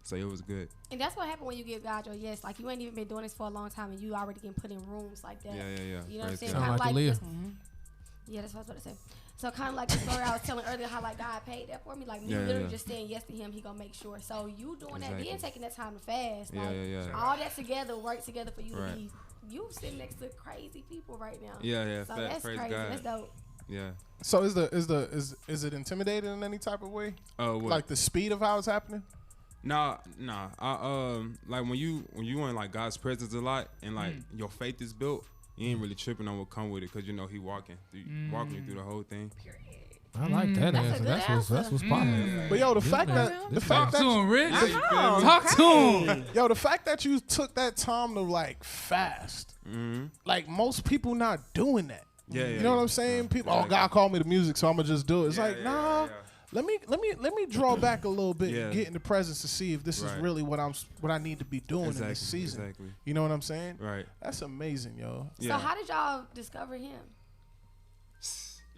So it was good. And that's what happened when you give God your yes. Like, you ain't even been doing this for a long time, and you already getting put in rooms like that. Yeah. You know what I'm saying? Sound Kinda like Aaliyah. Yeah, that's what I was about to say. So kind of like the story I was telling earlier, how like God paid that for me. Like, me literally just saying yes to Him, He gonna make sure. So you doing that, then taking that time to fast. Like, all that together, work together for you to be. You sitting next to crazy people right now. Yeah. So that's praise crazy. God. That's dope. Yeah. So is it intimidating in any type of way? What? Like the speed of how it's happening? Nah. I like when you in like God's presence a lot, and like your faith is built, you ain't really tripping on what come with it, because you know He walking you through the whole thing. I like that answer. That's what's popping. But yo, the fact Talk to him, Rich. Talk to him. Yo, the fact that you took that time to like fast, like most people not doing that. You know what I'm saying? People, God called me to music, so I'm gonna just do it. It's like, nah. Let me draw back a little bit and get in the presence to see if this is really what I need to be doing in this season. Exactly. You know what I'm saying? Right. That's amazing, yo. So how did y'all discover Him?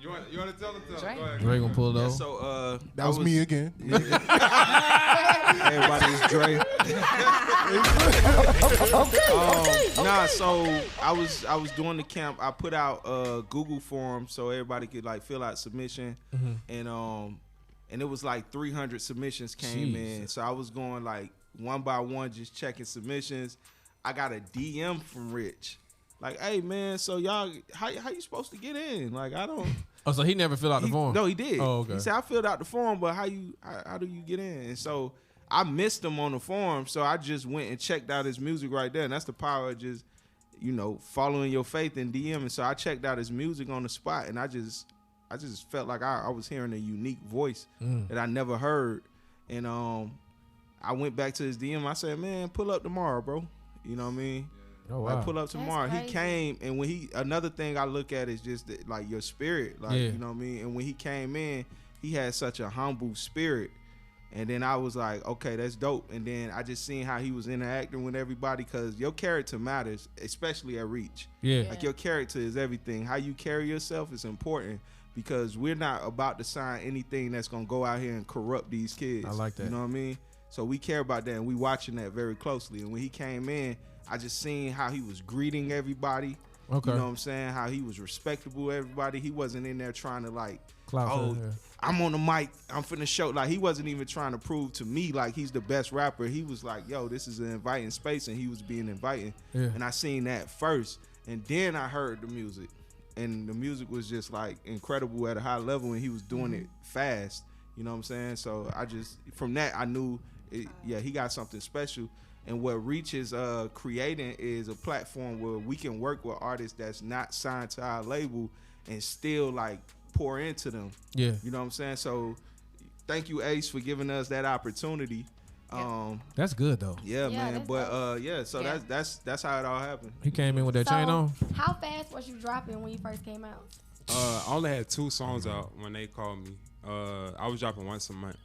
You want to tell it to him? Go ahead. Dre gonna pull it off. So That was me again. Everybody's Dre. Nah, so I was doing the camp. I put out Google forms so everybody could like fill out submission, and it was like 300 submissions came in. So I was going like one by one, just checking submissions. I got a DM from Rich, like, "Hey man, so y'all, how you supposed to get in? Like, I don't." Oh, so he never filled out the form? No, he did. Oh, okay. He said, I filled out the form, but how do you get in? And so I missed him on the form, so I just went and checked out his music right there. And that's the power of just, following your faith and DMing. So I checked out his music on the spot, and I just felt like I was hearing a unique voice that I never heard. And I went back to his DM. I said, man, pull up tomorrow, bro. You know what I mean? Oh, wow. Like, pull up tomorrow. He came, and when another thing I look at is just that, like, your spirit, like, you know what I mean? And when he came in, he had such a humble spirit. And then I was like, okay, that's dope. And then I just seen how he was interacting with everybody, because your character matters, especially at Reach. Yeah. Like, your character is everything. How you carry yourself is important, because we're not about to sign anything that's going to go out here and corrupt these kids. I like that. You know what I mean? So we care about that, and we watching that very closely. And when he came in, I just seen how he was greeting everybody. Okay. You know what I'm saying? How he was respectable to everybody. He wasn't in there trying to like, Cloud I'm on the mic, I'm finna show. Like, he wasn't even trying to prove to me like he's the best rapper. He was like, yo, this is an inviting space, and he was being inviting. Yeah. And I seen that first, and then I heard the music, and the music was just like incredible at a high level, and he was doing it fast. You know what I'm saying? So I just, from that, I knew he got something special. And what Reach is creating is a platform where we can work with artists that's not signed to our label and still like pour into them. Yeah. You know what I'm saying? So thank you, Ace, for giving us that opportunity. That's good though. Yeah, man. But so that's how it all happened. He came in with that chain on. How fast was you dropping when you first came out? I only had 2 songs out when they called me. I was dropping once a month.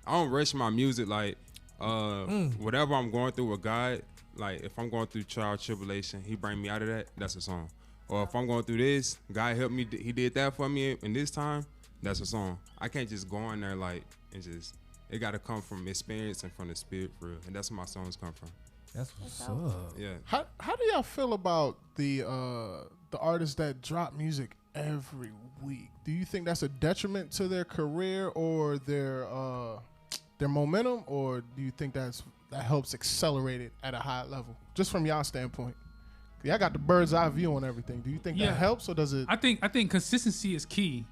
I don't rush my music. Like whatever I'm going through with God, like if I'm going through trial tribulation, He bring me out of that. That's a song. Or if I'm going through this, God helped me. He did that for me in this time. That's a song. I can't just go in there like and just. It got to come from experience and from the spirit for real, and that's where my songs come from. That's what's up. Yeah. How do y'all feel about the artists that drop music every week? Do you think that's a detriment to their career or their momentum, or do you think that helps accelerate it at a high level? Just from y'all standpoint, y'all got the bird's eye view on everything. Do you think that helps, or does it? I think consistency is key,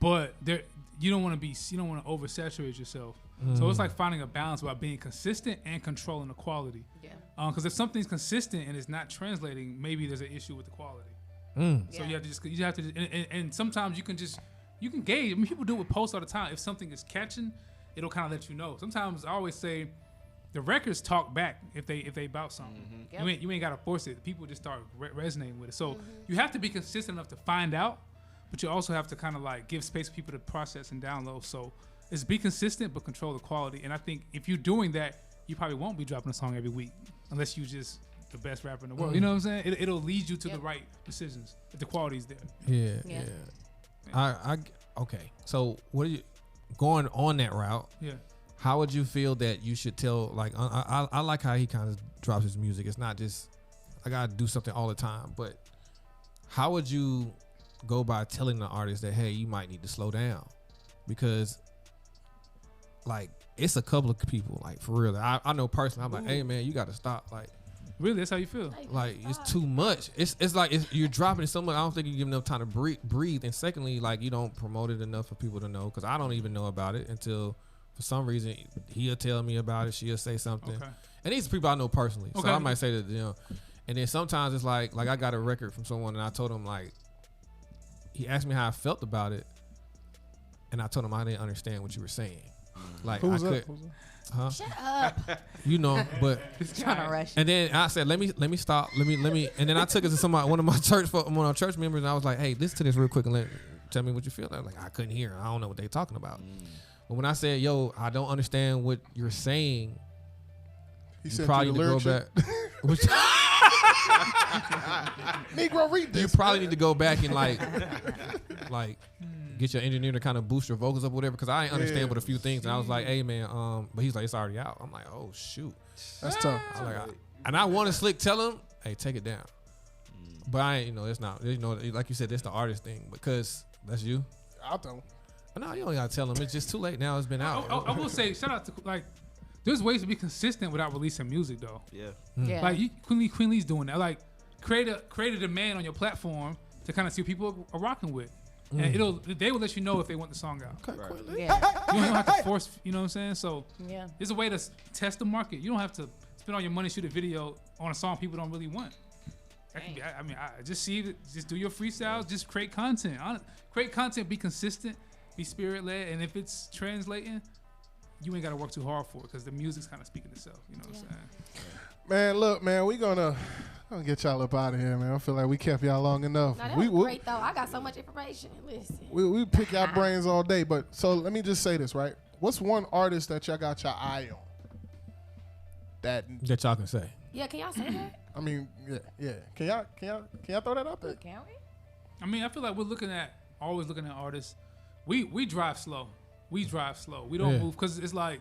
but you don't want to oversaturate yourself. So it's like finding a balance about being consistent and controlling the quality. Yeah. Because if something's consistent and it's not translating, maybe there's an issue with the quality. So you have to, and sometimes you can gauge. I mean, people do it with posts all the time. If something is catching, it'll kind of let you know. Sometimes I always say, the records talk back if they about something. Yep. You ain't got to force it. People just start resonating with it. So you have to be consistent enough to find out. But you also have to kind of like give space for people to process and download. So it's be consistent, but control the quality. And I think if you're doing that, you probably won't be dropping a song every week unless you just the best rapper in the world. You know what I'm saying? It'll lead you to the right decisions if the quality's there. Yeah. Okay. So what are you going on that route? Yeah. How would you feel that you should tell? Like I like how he kind of drops his music. It's not just I gotta do something all the time. But how would you go by telling the artist that, hey, you might need to slow down? Because like it's a couple of people, like for real, I know personally, I'm like, hey man, you gotta stop. Like really, that's how you feel? Like it's too much. It's like you're dropping it so much, I don't think you give enough time to breathe. And secondly, like you don't promote it enough for people to know, because I don't even know about it until for some reason he'll tell me about it, she'll say something. Okay. And these are people I know personally. So I might say that, you know. And then sometimes it's like I got a record from someone and I told him, like, he asked me how I felt about it, and I told him I didn't understand what you were saying. Like Who's I up? could, huh? Shut up. You know, but Trying to rush. and then I said, let me stop, let me, and then I took it to one of my church members, and I was like, hey, listen to this real quick and tell me what you feel. I was like, I couldn't hear. I don't know what they talking about. But when I said, yo, I don't understand what you're saying, He you said probably need to go back. Negro, read this. You probably need to go back and like get your engineer to kind of boost your vocals up, or whatever. Because I ain't understand with a few things, and I was like, hey man, but he's like, it's already out. I'm like, oh shoot, that's tough. I was like, and I want to slick tell him, hey, take it down. But I ain't, it's not, like you said, it's the artist thing, because that's you. I don't. No, you don't gotta tell him. It's just too late now. It's been out. I will say, shout out to like. There's ways to be consistent without releasing music, though. Yeah. Like Queen Lee's doing that. Like create a demand on your platform to kind of see what people are rocking with, and they will let you know if they want the song out. Okay, right. Yeah. You don't have to force. You know what I'm saying? So Yeah. there's a way to test the market. You don't have to spend all your money shoot a video on a song people don't really want. That can be, I just do your freestyles. Just create content. Create content. Be consistent. Be spirit led. And if it's translating, you ain't got to work too hard for it, because the music's kind of speaking itself. You know what I'm saying? Man, look, man, we gonna get y'all up out of here, man. I feel like we kept y'all long enough. Now, that was great, though. I got so much information. Listen. We pick y'all brains all day, but so let me just say this, right? What's one artist that y'all got your eye on? That y'all can say. Yeah, can y'all say that? I mean, yeah. Can y'all throw that out there? Can we? I mean, I feel like we're always looking at artists. We drive slow. We don't move, because it's like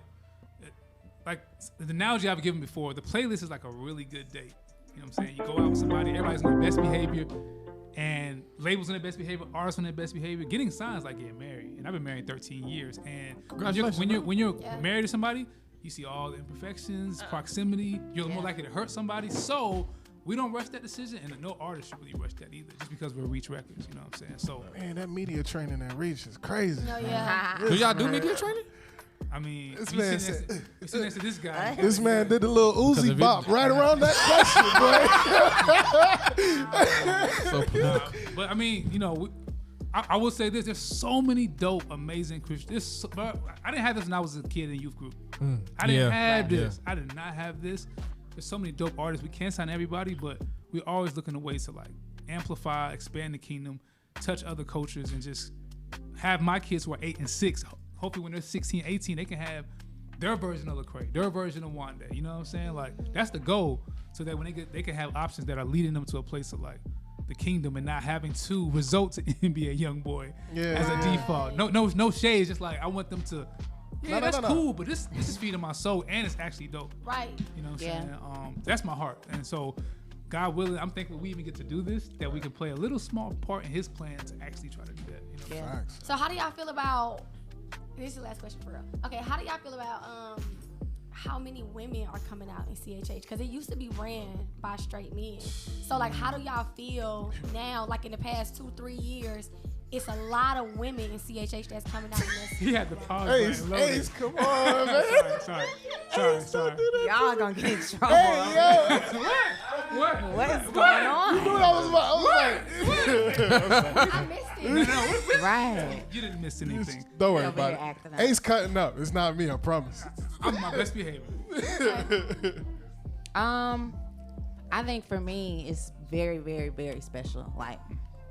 the analogy I've given before. The playlist is like a really good date. You know what I'm saying? You go out with somebody, everybody's on their best behavior, and labels on their best behavior, artists on their best behavior. Getting signed is like getting married, and I've been married 13 years. And when you're married to somebody, you see all the imperfections, proximity. You're more likely to hurt somebody. So we don't rush that decision, and no artist should really rush that either, just because we're Reach Records. You know what I'm saying? So man, that media training at Reach is crazy. No, yeah. Do y'all do media training? I mean, This you man sit next to this guy. This man did a little Because Uzi of bop it- right around that question, boy. So political. But I mean, you know, I will say this: there's so many dope, amazing Christians. I didn't have this when I was a kid in youth group. I didn't have this. I did not have this. There's so many dope artists. We can't sign everybody, but we're always looking at ways to like amplify, expand the kingdom, touch other cultures, and just have my kids who are 8 and 6. Hopefully, when they're 16, 18, they can have their version of Lecrae, their version of Wanda. You know what I'm saying? Like that's the goal, so that when they can have options that are leading them to a place of like the kingdom and not having to result to be a young boy as a default. No shade. It's just like I want them to. Yeah, that's cool, but this is feeding my soul and it's actually dope. Right. You know what I'm saying? That's my heart, and so God willing, I'm thankful we even get to do this, that we can play a little small part in His plan to actually try to do that. You know? Facts. So how do y'all feel about? This is the last question for real. Okay, how do y'all feel about how many women are coming out in CHH? Because it used to be ran by straight men. So like, how do y'all feel now? Like in the past 2-3 years, it's a lot of women in CHH that's coming out in this. He had the pause. Ace, come on, man. Sorry. Y'all gonna get in trouble. What? What's going on? You knew what I was like. I missed it. Right. You didn't miss anything. Don't worry Over about here it. acting up. Ace cutting up. It's not me, I promise. I'm my best behavior. I think for me, it's very, very, very special. Like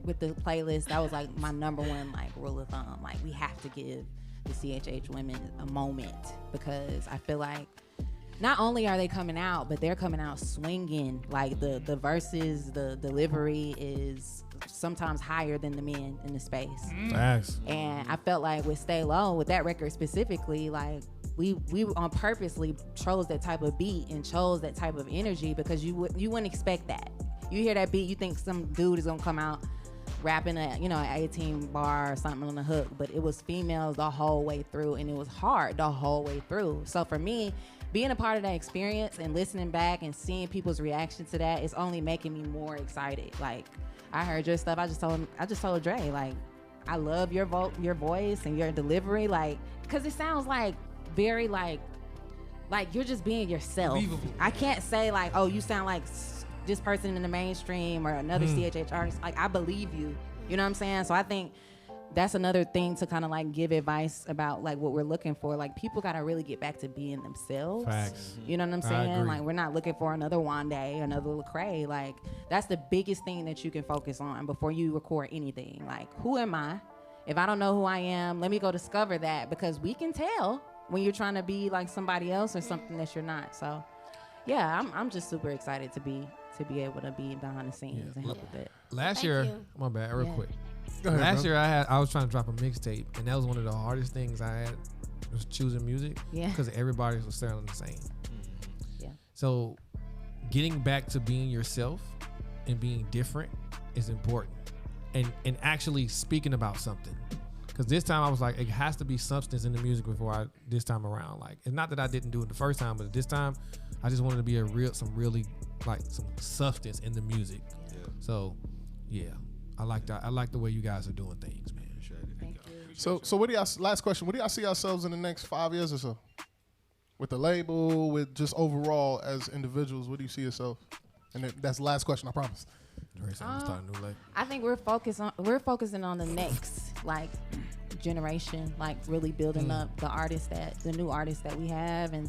with the playlist, that was like my number one like rule of thumb. Like we have to give the CHH women a moment because I feel like not only are they coming out, but they're coming out swinging. Like the verses, the delivery is sometimes higher than the men in the space. Facts. And I felt like with Stay Low, with that record specifically, like we on purposely chose that type of beat and chose that type of energy because you wouldn't expect that. You hear that beat, you think some dude is gonna come out rapping an 18 bar or something on the hook, but it was females the whole way through, and it was hard the whole way through. So for me, being a part of that experience and listening back and seeing people's reaction to that is only making me more excited. Like I heard your stuff, I just told Dre, like I love your voice and your delivery, like because it sounds like very like you're just being yourself. Believable. I can't say like, oh, you sound like this person in the mainstream or another CHH artist. Like I believe you. You know what I'm saying? So I think that's another thing to kind of like give advice about like what we're looking for. Like people got to really get back to being themselves. Facts. You know what I'm I saying? agree. Like we're not looking for another Wande, another Lecrae. Like that's the biggest thing that you can focus on before you record anything. Like who am I? If I don't know who I am, let me go discover that, because we can tell when you're trying to be like somebody else or something that you're not. So yeah, I'm just super excited to be able to be behind the scenes and help with it. Last Thank year, you. my bad, real quick. Go ahead, Last bro. year I was trying to drop a mixtape, and that was one of the hardest things I had, was choosing music. Yeah. Because everybody was sounding the same. Yeah. So getting back to being yourself and being different is important. And actually speaking about something. Because this time I was like, it has to be substance in the music before this time around. Like, it's not that I didn't do it the first time, but this time I just wanted to be some substance in the music. Yeah. So yeah, I like that. I like the way you guys are doing things, man. Thank you. So what do y'all, last question, what do y'all see yourselves in the next 5 years or so? With the label, with just overall as individuals, what do you see yourself? And that's the last question, I promise. I'm starting a new label. I think we're focusing on the next like generation, like really building up the new artists that we have and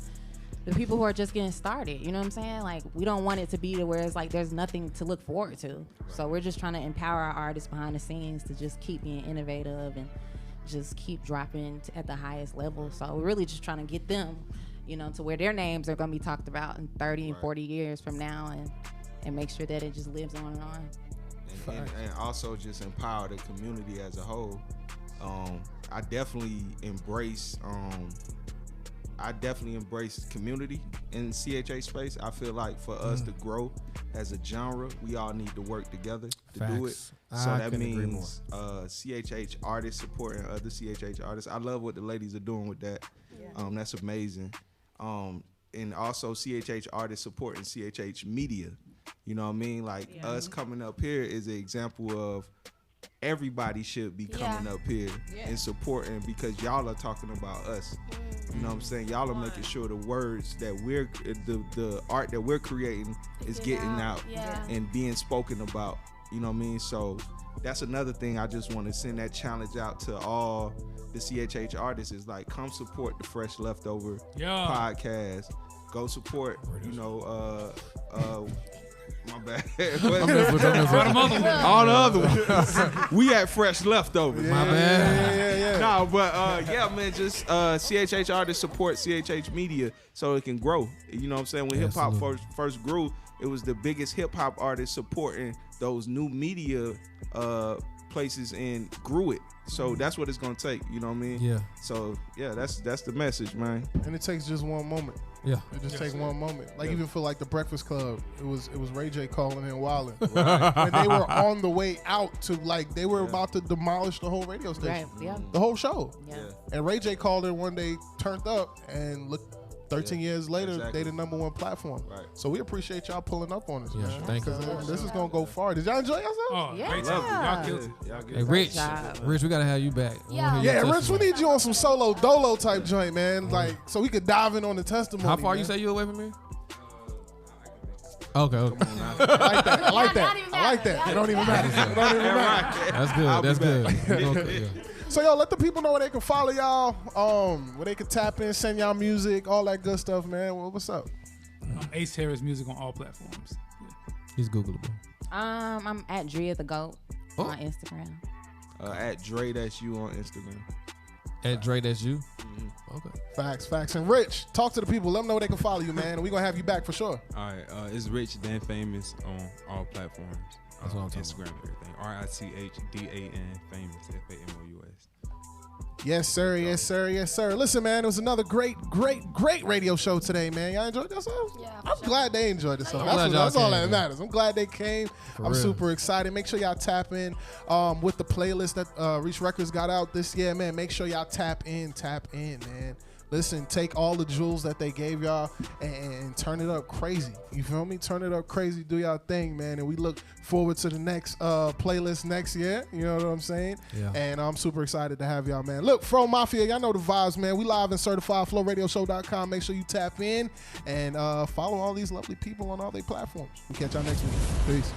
the people who are just getting started. You know what I'm saying? Like we don't want it to be to where it's like there's nothing to look forward to. So we're just trying to empower our artists behind the scenes to just keep being innovative and just keep dropping at the highest level. So we're really just trying to get them, to where their names are going to be talked about in 30 and 40 years from now, and make sure that it just lives on and on. And also just empower the community as a whole. I definitely embrace community in CHH space. I feel like for us to grow as a genre, we all need to work together to do it. Facts. So I that couldn't agree means CHH artists supporting other CHH artists. I love what the ladies are doing with that. That's amazing. And also CHH artists supporting CHH media. You know what I mean? Like us coming up here is an example of everybody should be coming up here and supporting, because y'all are talking about us. You know what I'm saying? Y'all are making sure the words that we're, the art that we're creating is getting out and being spoken about. You know what I mean? So that's another thing. I just want to send that challenge out to all the CHH artists, is like, come support the Fresh Leftover podcast. Go support, you know, my bad. All the other ones. We at Fresh Leftovers. My bad. No, but yeah, man, just CHH artists support CHH media so it can grow. You know what I'm saying? When hip hop first grew, it was the biggest hip hop artists supporting those new media places and grew it. So that's what it's gonna take. You know what I mean? Yeah. So yeah, that's the message, man. And it takes just one moment. Yeah. It just takes one moment. Like even for like the Breakfast Club, it was Ray J calling in wildin'. Right. And they were on the way out to, like, they were about to demolish the whole radio station. Right. Yeah. The whole show. Yeah. And Ray J called in one day, turned up, and look, 13 years later, they the #1 platform. Right. So we appreciate y'all pulling up on us, man. Thank you. This is gonna go far. Did y'all enjoy yourself? Oh, Yeah. great time. Y'all killed it. Hey, Rich, we gotta have you back. Yeah, Rich, we need you on some solo dolo type joint, man. Like, so we could dive in on the testimony. How far man. you say you away from here? Okay. I like that. I like that. It don't even matter. It don't even matter. That's good. That's good. So, yo, let the people know where they can follow y'all, where they can tap in, send y'all music, all that good stuff, man. What's up? Ace Harris Music on all platforms. He's Googleable. I'm at Drea the Goat on Instagram. At Dre, that's you on Instagram. At Dre, that's you? Mm-hmm. Okay. Facts. And Rich, talk to the people. Let them know where they can follow you, man. And we're going to have you back for sure. All right. It's Rich Dan Famous on all platforms. That's what I'm talking Instagram and everything. RICHDAN Famous. FAMOUS. Yes, sir. Yes, sir. Yes, sir. Listen, man, it was another great radio show today, man. Y'all enjoyed yourselves? Yeah, I'm glad they enjoyed themselves. I'm glad That's y'all all came, that man. matters. I'm glad they came. I'm real. super excited. Make sure y'all tap in with the playlist that Reach Records got out this year, man. Make sure y'all tap in, man. Listen, take all the jewels that they gave y'all and turn it up crazy. You feel me? Turn it up crazy. Do y'all thing, man. And we look forward to the next playlist next year. You know what I'm saying? Yeah. And I'm super excited to have y'all, man. Look, Fro Mafia, y'all know the vibes, man. We live in CertifiedFlowRadioshow.com. Make sure you tap in and follow all these lovely people on all their platforms. We'll catch y'all next week. Peace.